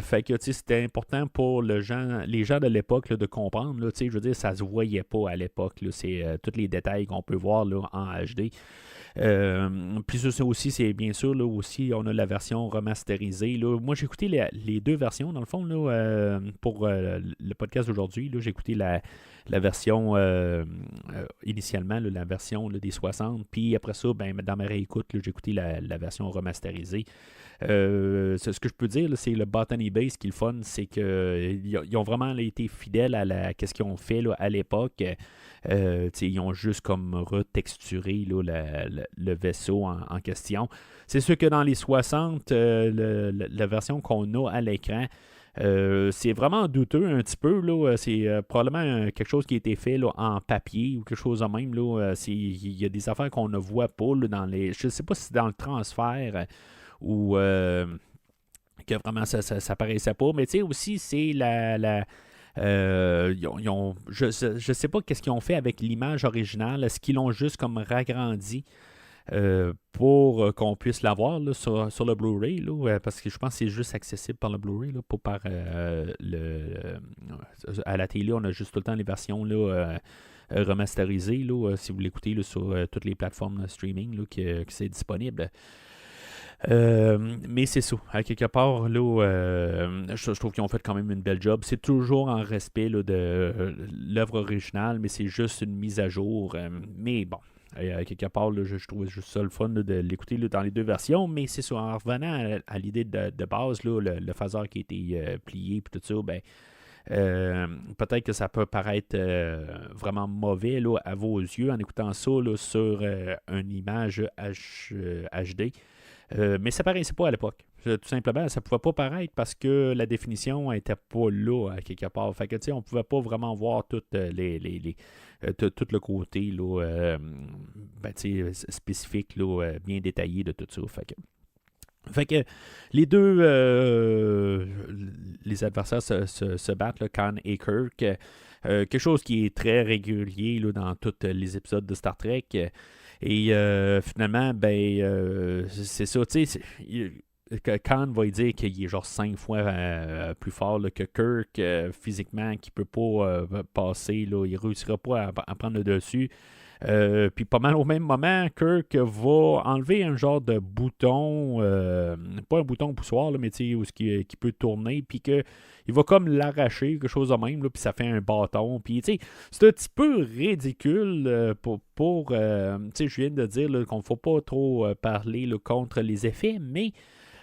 Fait que c'était important pour les gens de l'époque là, de comprendre. Là, je veux dire, ça se voyait pas à l'époque. Là, c'est tous les détails qu'on peut voir là, en HD. Puis ça aussi, c'est bien sûr, là, aussi, on a la version remasterisée. Là. Moi, j'ai écouté les deux versions, dans le fond, là, pour le podcast d'aujourd'hui. Là, j'ai écouté la version initialement, là, la version là, des 60. Puis après ça, dans ma réécoute, là, j'ai écouté la version remasterisée. Ce que je peux dire, là, c'est le Botany Base qui est le fun, c'est qu'ils ont vraiment là, été fidèles à ce qu'ils ont fait là, à l'époque. Ils ont juste comme retexturé là, le vaisseau en question. C'est sûr que dans les 60, la version qu'on a à l'écran, c'est vraiment douteux un petit peu. Là. C'est probablement quelque chose qui a été fait là, en papier ou quelque chose de même. Il y a des affaires qu'on ne voit pas là, je ne sais pas si c'est dans le transfert ou que vraiment ça paraissait pas. Mais tu sais aussi, c'est je sais pas qu'est-ce qu'ils ont fait avec l'image originale. Est-ce qu'ils l'ont juste comme ragrandi pour qu'on puisse l'avoir là, sur le Blu-ray, là, parce que je pense que c'est juste accessible par le Blu-ray, là, pas par à la télé, on a juste tout le temps les versions là, remasterisées, là, si vous l'écoutez là, sur toutes les plateformes de streaming là, que c'est disponible. Mais c'est ça. À quelque part, là, je trouve qu'ils ont fait quand même une belle job. C'est toujours en respect là, de l'œuvre originale, mais c'est juste une mise à jour. Mais bon, quelque part, là, je trouvais juste ça le fun là, de l'écouter là, dans les deux versions, mais c'est ça, en revenant à l'idée de base, là, le phaser qui a été plié, puis tout ça, ben, peut-être que ça peut paraître vraiment mauvais là, à vos yeux en écoutant ça là, sur une image HD. Mais ça paraissait pas à l'époque. Tout simplement, ça pouvait pas paraître parce que la définition était pas là à quelque part. Fait que, tu sais, on pouvait pas vraiment voir tout, tout le côté là, ben, spécifique, là, bien détaillé de tout ça. Fait que les deux les adversaires se battent, là, Khan et Kirk. Quelque chose qui est très régulier là, dans tous les épisodes de Star Trek. Et finalement, ben, c'est ça, tu sais, Khan va lui dire qu'il est genre 5 fois plus fort là, que Kirk physiquement, qu'il peut pas passer, là, il réussira pas à prendre le dessus. Puis pas mal au même moment, Kirk va enlever un genre de bouton, pas un bouton poussoir, là, mais tu sais, qui peut tourner, puis que il va comme l'arracher, quelque chose de même, là, puis ça fait un bâton. Puis tu sais, c'est un petit peu ridicule tu sais, je viens de dire là, qu'on ne faut pas trop parler là, contre les effets, mais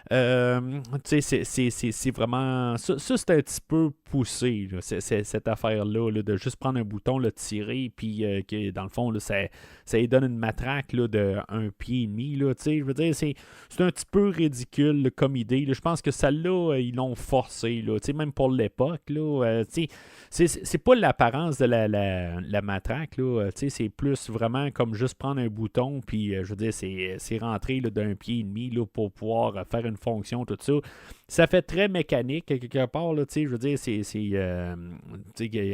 tu sais, c'est vraiment. Ça, c'est un petit peu poussé, là, cette affaire-là, là, de juste prendre un bouton, le tirer, puis que dans le fond, là, ça lui donne une matraque là, de 1,5 pied. Là, tu sais, je veux dire, c'est un petit peu ridicule là, comme idée. Là. Je pense que celle-là, ils l'ont forcé, là, tu sais, même pour l'époque. Là, tu sais, c'est pas l'apparence de la matraque. Là, tu sais, c'est plus vraiment comme juste prendre un bouton, puis je veux dire, c'est rentré là, d'1,5 pied là, pour pouvoir faire une fonction, tout ça. Ça fait très mécanique, quelque part, là, tu sais, je veux dire, tu sais,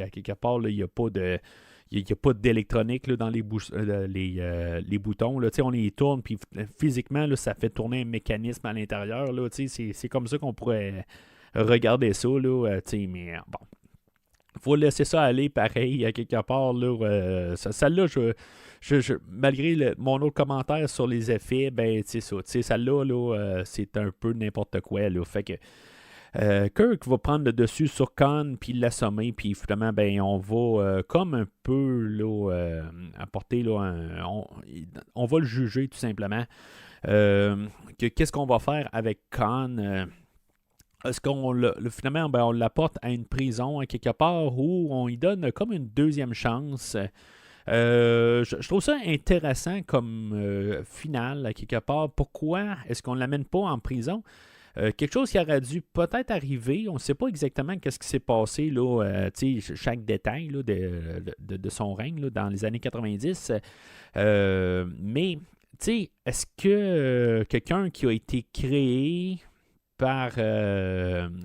à quelque part, il n'y a pas de... Il n'y a pas d'électronique là, dans les boutons. Là. On les tourne, puis physiquement, là, ça fait tourner un mécanisme à l'intérieur. Là, c'est comme ça qu'on pourrait regarder ça. Là, mais bon, faut laisser ça aller pareil, à quelque part. Là, celle-là, malgré mon autre commentaire sur les effets, ben, c'est ça. Celle-là, là, c'est un peu n'importe quoi. Là, fait que Kirk va prendre le dessus sur Khan puis l'assommer, puis finalement, ben, on va comme un peu là, apporter là, on va le juger tout simplement. Qu'est-ce qu'on va faire avec Khan? Est-ce qu'on finalement ben, on l'apporte à une prison à quelque part où on lui donne comme une deuxième chance? Je trouve ça intéressant comme finale à quelque part. Pourquoi est-ce qu'on ne l'amène pas en prison? Quelque chose qui aurait dû peut-être arriver. On ne sait pas exactement ce qui s'est passé, là, chaque détail là, de son règne là, dans les années 90. Mais, est-ce que quelqu'un qui a été créé par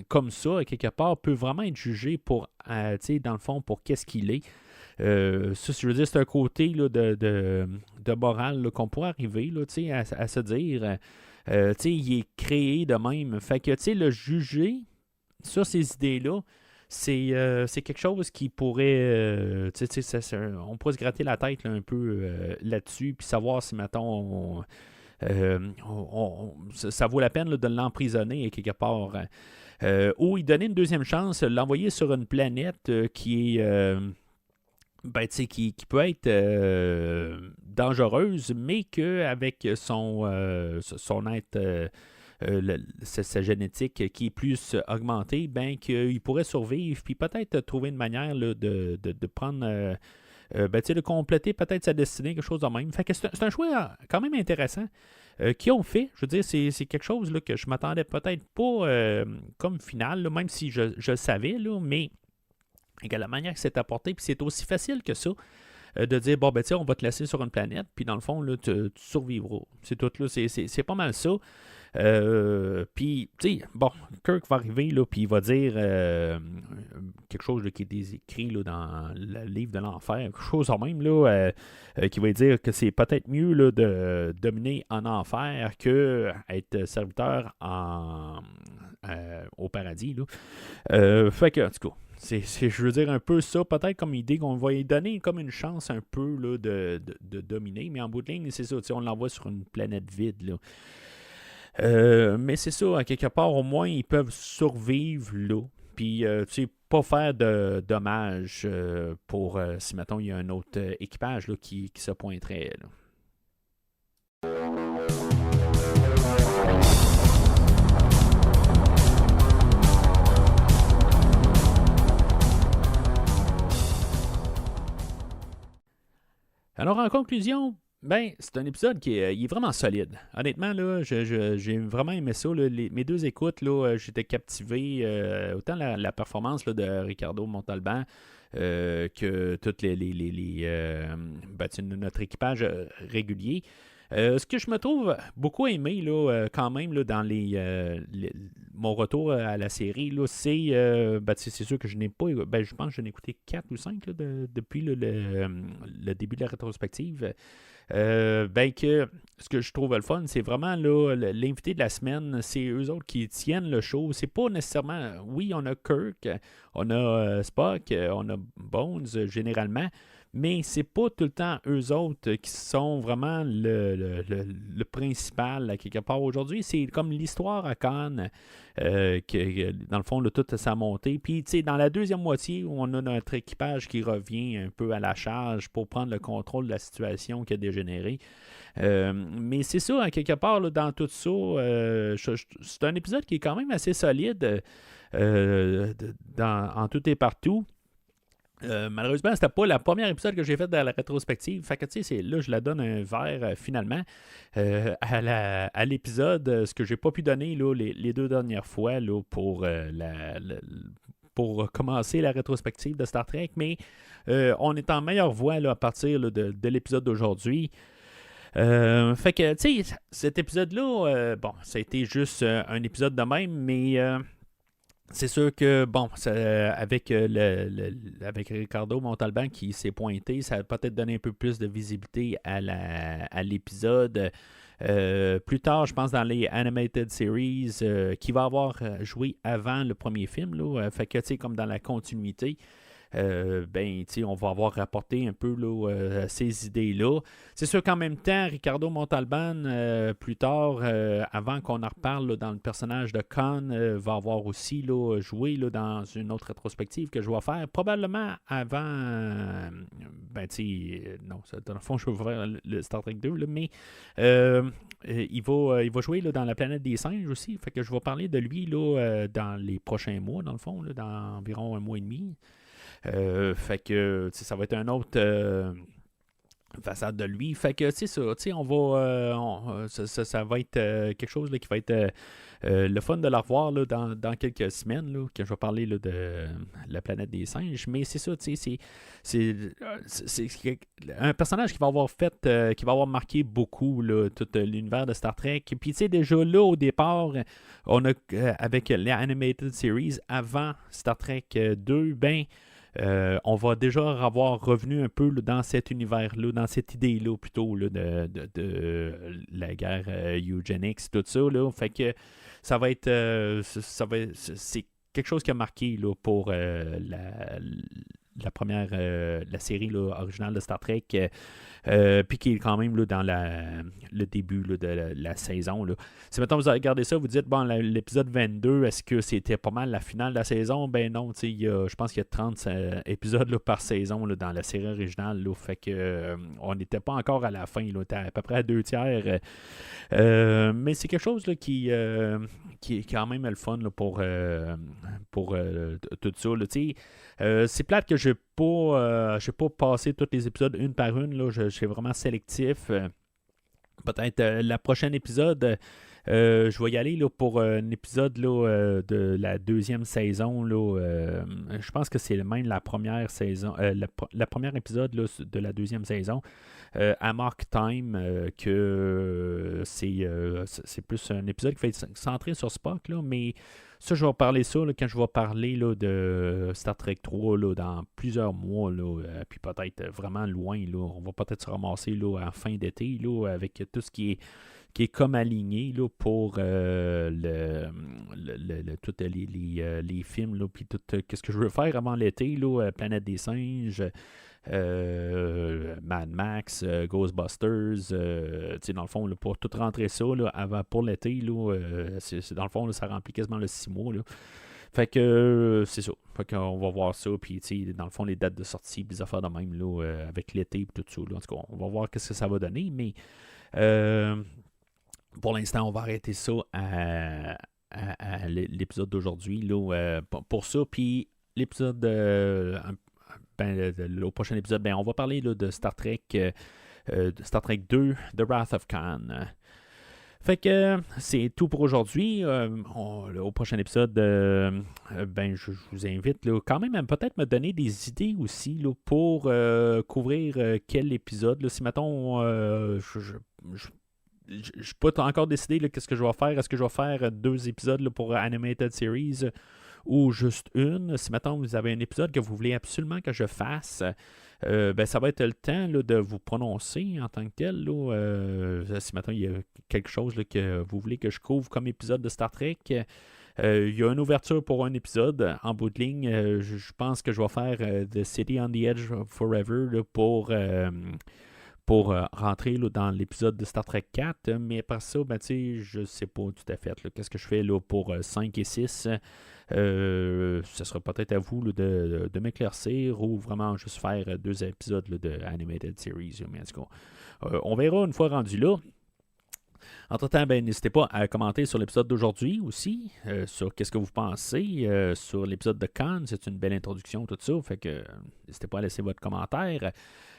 comme ça, quelque part, peut vraiment être jugé pour, dans le fond, pour qu'est-ce qu'il est? Ça, je veux dire, c'est un côté là, de morale là, qu'on pourrait arriver là, à se dire. Il est créé de même. Fait que, le juger sur ces idées-là, c'est quelque chose qui pourrait. On pourrait se gratter la tête là, un peu là-dessus, puis savoir si, mettons, ça vaut la peine là, de l'emprisonner quelque part. Ou il donner une deuxième chance, l'envoyer sur une planète qui est. Ben, qui peut être dangereuse, mais qu'avec son être, sa génétique qui est plus augmentée, ben, qu'il pourrait survivre, puis peut-être trouver une manière là, de prendre, de compléter peut-être sa destinée, quelque chose de même. Fait que c'est un choix quand même intéressant qu'ils ont fait. Je veux dire, c'est quelque chose là, que je m'attendais peut-être pas comme finale, là, même si je le savais, là, mais la manière que c'est apporté, puis c'est aussi facile que ça, de dire, bon, ben, on va te laisser sur une planète, puis dans le fond, là, tu survivras. C'est tout, là, c'est pas mal ça. Puis, tu sais, bon, Kirk va arriver, là, puis il va dire quelque chose là, qui est écrit là, dans le livre de l'enfer, quelque chose en même, là, qui va dire que c'est peut-être mieux là, de dominer en enfer que être serviteur au paradis, là. Fait que, en tout cas, je veux dire un peu ça, peut-être comme idée qu'on va lui donner comme une chance un peu là, de dominer, mais en bout de ligne, c'est ça, on l'envoie sur une planète vide. Là. Mais c'est ça, à quelque part, au moins, ils peuvent survivre là. Puis, pas faire de dommages pour si, mettons, il y a un autre équipage là, qui se pointerait. Là. Alors, en conclusion, ben, c'est un épisode qui est, il est vraiment solide. Honnêtement, là, j'ai vraiment aimé ça. Là. Mes deux écoutes, là, j'étais captivé. Autant la performance là, de Ricardo Montalban que toutes notre équipage régulier. Ce que je me trouve beaucoup aimé quand même là, dans mon retour à la série, là, c'est sûr que je n'ai pas. Ben, je pense que je n'ai écouté 4 ou 5 là, depuis le début de la rétrospective. Ben que ce que je trouve le fun, c'est vraiment là, l'invité de la semaine, c'est eux autres qui tiennent le show. C'est pas nécessairement. Oui, on a Kirk, on a Spock, on a Bones généralement, mais c'est pas tout le temps eux autres qui sont vraiment le principal là, quelque part aujourd'hui. C'est comme l'histoire à Cannes, dans le fond, là, toute sa montée. Puis, tu sais, dans la deuxième moitié, où on a notre équipage qui revient un peu à la charge pour prendre le contrôle de la situation qui a dégénéré. Mais c'est ça, à quelque part, là, dans tout ça, c'est un épisode qui est quand même assez solide en tout et partout. Malheureusement, c'était pas le premier épisode que j'ai fait dans la rétrospective. Fait que tu sais, là, je la donne un verre finalement à l'épisode, ce que j'ai pas pu donner là, les deux dernières fois là, pour commencer la rétrospective de Star Trek. Mais on est en meilleure voie là, à partir là, de l'épisode d'aujourd'hui. Fait que, tu sais, cet épisode-là, bon, ça a été juste un épisode de même, mais c'est sûr que, bon, avec Ricardo Montalban qui s'est pointé, ça a peut-être donné un peu plus de visibilité à l'épisode. Plus tard, je pense dans les Animated Series, qui va avoir joué avant le premier film, là, fait que, tu sais, comme dans la continuité. Ben, on va avoir rapporté un peu là, ces idées-là. C'est sûr qu'en même temps, Ricardo Montalban, plus tard, avant qu'on en reparle là, dans le personnage de Khan, va avoir aussi là, joué là, dans une autre rétrospective que je vais faire, probablement avant. Non, dans le fond, je vais faire le Star Trek 2, là, mais il va jouer là, dans la planète des singes aussi. Fait que je vais parler de lui là, dans les prochains mois, dans le fond, là, dans environ un mois et demi. Fait que ça va être un autre façade de lui. Fait que c'est ça, on va ça va être quelque chose là, qui va être le fun de la revoir là, dans quelques semaines là, que je vais parler là, de la planète des singes. Mais c'est ça, c'est un personnage qui va avoir fait qui va avoir marqué beaucoup là, tout l'univers de Star Trek. Puis déjà là au départ, on a avec les Animated Series avant Star Trek 2, ben on va déjà avoir revenu un peu là, dans cet univers-là, dans cette idée-là plutôt là, de la guerre eugenics, tout ça. Là. Fait que ça va être, c'est quelque chose qui a marqué là, pour la première, la série là, originale de Star Trek, puis qui est quand même là, dans le début là, de la saison. Là. Si maintenant vous regardez ça, vous dites, bon, l'épisode 22, est-ce que c'était pas mal la finale de la saison? Ben non, je pense qu'il y a 30 épisodes là, par saison là, dans la série originale. Là, fait que on n'était pas encore à la fin, là, on était à peu près à 2 tiers. Mais c'est quelque chose là, qui est quand même le fun là, pour tout ça. Là, c'est plate que je n'ai pas passé tous les épisodes une par une. Là, je suis vraiment sélectif. Peut-être le prochain épisode, je vais y aller là, pour un épisode là, de la deuxième saison. Là, je pense que c'est même la première saison, la première épisode là, de la deuxième saison. À Mark Time, que c'est plus un épisode qui va être centré sur Spock, là, mais ça, je vais parler ça là, quand je vais parler là, de Star Trek 3 là, dans plusieurs mois, là, puis peut-être vraiment loin. Là, on va peut-être se ramasser là, en fin d'été là, avec tout ce qui est comme aligné là, pour tous les films, puis tout ce que je veux faire avant l'été, là, Planète des singes, Mad Max, Ghostbusters, dans le fond, là, pour tout rentrer ça là, pour l'été, là, dans le fond, là, ça remplit quasiment le 6 mois. Là. Fait que c'est ça. Fait qu'on va voir ça. Puis, dans le fond, les dates de sortie, des affaires de même, là, avec l'été et tout ça. Là. En tout cas, on va voir ce que ça va donner. Mais pour l'instant, on va arrêter ça à l'épisode d'aujourd'hui. Là, pour ça. Puis, l'épisode au prochain épisode, on va parler là, de Star Trek 2, The Wrath of Khan. Fait que c'est tout pour aujourd'hui. Au prochain épisode, je vous invite là, quand même à peut-être me donner des idées aussi là, pour couvrir quel épisode. Là, si mettons, je ne suis pas encore décidé qu'est-ce que je vais faire. Est-ce que je vais faire 2 épisodes là, pour Animated Series ou juste une? Si mettons vous avez un épisode que vous voulez absolument que je fasse, ça va être le temps là, de vous prononcer en tant que tel. Là, si maintenant il y a quelque chose là, que vous voulez que je couvre comme épisode de Star Trek, il y a une ouverture pour un épisode. En bout de ligne, je pense que je vais faire The City on the Edge Forever là, pour rentrer là, dans l'épisode de Star Trek 4. Mais après ça, je ne sais pas tout à fait. Qu'est-ce que je fais là, pour 5 et 6? Ce sera peut-être à vous là, de m'éclaircir ou vraiment juste faire 2 épisodes là, de Animated Series. Mais en tout cas, on verra une fois rendu là. Entre-temps, n'hésitez pas à commenter sur l'épisode d'aujourd'hui aussi, sur qu'est-ce que vous pensez, sur l'épisode de Khan. C'est une belle introduction, tout ça. Fait que n'hésitez pas à laisser votre commentaire.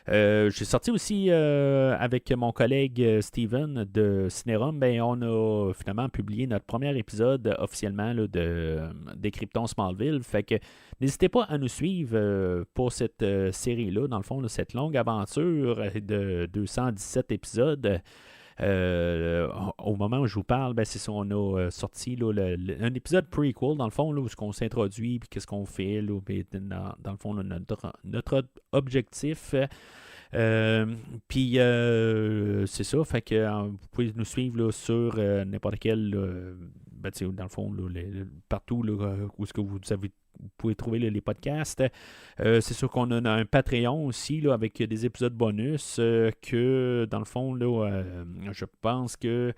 J'ai sorti aussi avec mon collègue Steven de Cinérum, on a finalement publié notre premier épisode officiellement là, de Décryptons Smallville. Fait que n'hésitez pas à nous suivre pour cette série-là, dans le fond, là, cette longue aventure de 217 épisodes. Au moment où je vous parle, c'est ça, on a sorti là, un épisode prequel, dans le fond, là, où on s'introduit, puis qu'est-ce qu'on fait, là, dans le fond, là, notre objectif. Puis c'est ça, fait que vous pouvez nous suivre là, sur n'importe quel, dans le fond, là, partout là, où est-ce que vous pouvez trouver les podcasts. C'est sûr qu'on a un Patreon aussi là, avec des épisodes bonus que, dans le fond, là, je pense que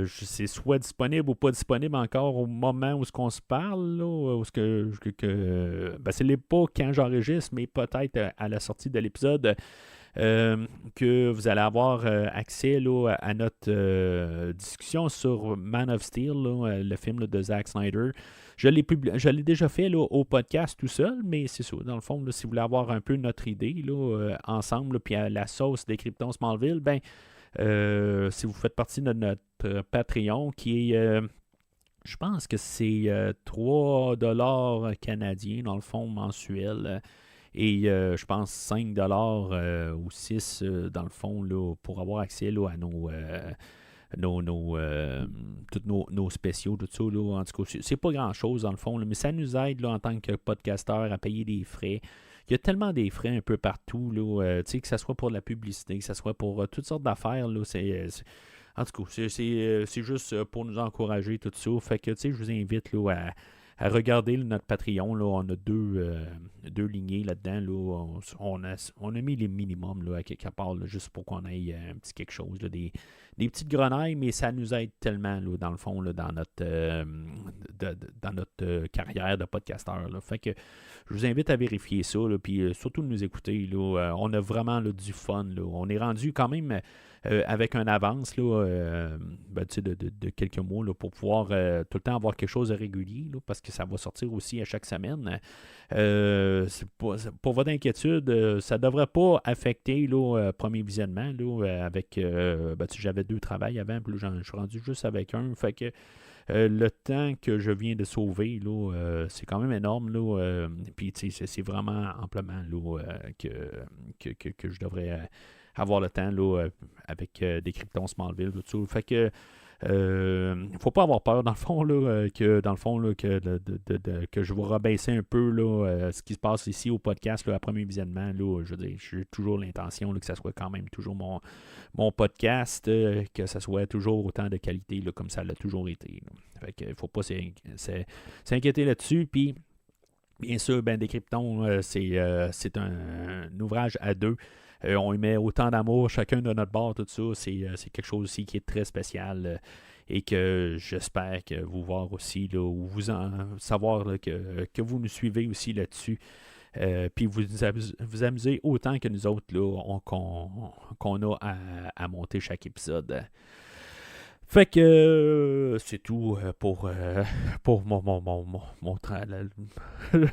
c'est soit disponible ou pas disponible encore au moment où on se parle. Là, où c'est pas quand j'enregistre, mais peut-être à la sortie de l'épisode. Que vous allez avoir accès là, à notre discussion sur Man of Steel, là, le film là, de Zack Snyder. Je l'ai déjà fait là, au podcast tout seul, mais c'est ça. Dans le fond, là, si vous voulez avoir un peu notre idée là, ensemble, puis à la sauce Décryptons Smallville, si vous faites partie de notre Patreon, qui est, je pense que c'est 3$ canadiens, dans le fond, mensuel. Et je pense 5$ ou 6$ dans le fond là, pour avoir accès là, à tous nos spéciaux, tout ça. Là, en tout cas, c'est pas grand-chose dans le fond, là, mais ça nous aide là, en tant que podcasteur à payer des frais. Il y a tellement des frais un peu partout, là, que ce soit pour la publicité, que ce soit pour toutes sortes d'affaires. Là, en tout cas, c'est juste pour nous encourager, tout ça. Fait que je vous invite là, à regarder là, notre Patreon. Là, on a deux lignées là-dedans. Là, on a mis les minimums là, à quelque part, là, juste pour qu'on ait un petit quelque chose. Là, des petites grenailles, mais ça nous aide tellement, là, dans le fond, là, dans notre carrière de podcasteur. Là. Fait que je vous invite à vérifier ça, puis surtout de nous écouter. Là, on a vraiment là, du fun. Là. On est rendu quand même avec un avance là, de quelques mois là, pour pouvoir tout le temps avoir quelque chose de régulier, là, parce que ça va sortir aussi à chaque semaine. Pour votre inquiétude, ça ne devrait pas affecter le premier visionnement. Là, avec j'avais 2 travails avant, puis là, je suis rendu juste avec un. Fait que le temps que je viens de sauver, là, c'est quand même énorme. Là, puis c'est vraiment amplement là, que je devrais avoir le temps là, avec Décryptons Smallville, tout ça. Fait que faut pas avoir peur dans le fond là, que je vais rabaisser un peu là, ce qui se passe ici au podcast là, à premier visionnement. Là, je veux dire, j'ai toujours l'intention là, que ça soit quand même toujours mon podcast, que ça soit toujours autant de qualité là, comme ça l'a toujours été. Là. Fait que faut pas s'inquiéter là-dessus. Puis bien sûr, Décryptons, c'est un ouvrage à 2. On y met autant d'amour chacun de notre bord, tout ça. C'est quelque chose aussi qui est très spécial et que j'espère que vous voir aussi, là, ou savoir là, que vous nous suivez aussi là-dessus. Puis vous amusez autant que nous autres là, qu'on a à monter chaque épisode. Fait que c'est tout pour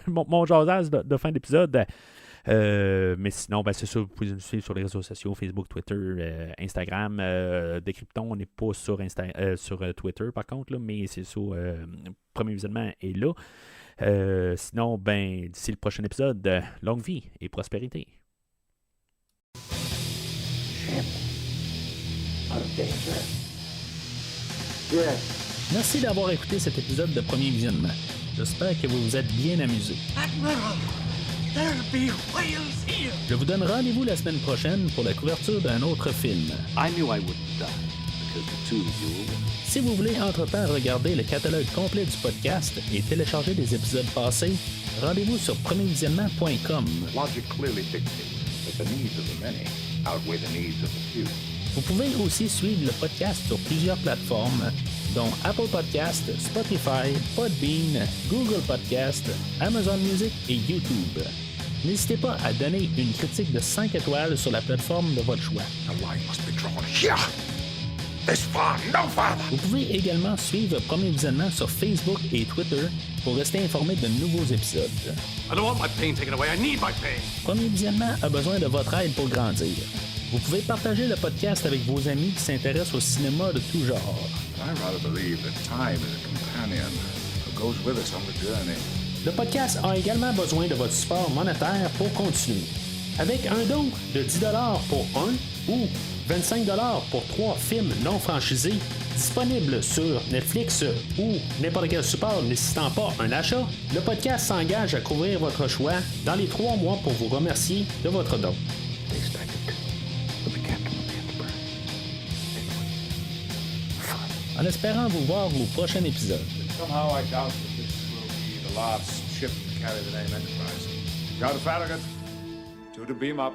mon jasage de fin d'épisode. Mais sinon, ben, c'est ça, vous pouvez nous suivre sur les réseaux sociaux, Facebook, Twitter, Instagram. Décryptons, on n'est pas sur, sur Twitter par contre, là, mais c'est ça, Premier Visionnement est là. Sinon, ben, d'ici le prochain épisode, longue vie et prospérité. Merci d'avoir écouté cet épisode de Premier Visionnement. J'espère que vous vous êtes bien amusés. Je vous donne rendez-vous la semaine prochaine pour la couverture d'un autre film. Si vous voulez entre-temps regarder le catalogue complet du podcast et télécharger des épisodes passés, rendez-vous sur premiervisionnement.com. Vous pouvez aussi suivre le podcast sur plusieurs plateformes, dont Apple Podcast, Spotify, Podbean, Google Podcast, Amazon Music et YouTube. N'hésitez pas à donner une critique de 5 étoiles sur la plateforme de votre choix. Vous pouvez également suivre Premier Visionnement sur Facebook et Twitter pour rester informé de nouveaux épisodes. Premier Visionnement a besoin de votre aide pour grandir. Vous pouvez partager le podcast avec vos amis qui s'intéressent au cinéma de tout genre. Le podcast a également besoin de votre support monétaire pour continuer. Avec un don de 10$ pour un ou 25$ pour 3 films non franchisés disponibles sur Netflix ou n'importe quel support nécessitant pas un achat, le podcast s'engage à couvrir votre choix dans les 3 mois pour vous remercier de votre don. En espérant vous voir au prochain épisode. Somehow I doubt that this will be the last ship to carry the name Enterprise. Go to Farragut, to the beam up.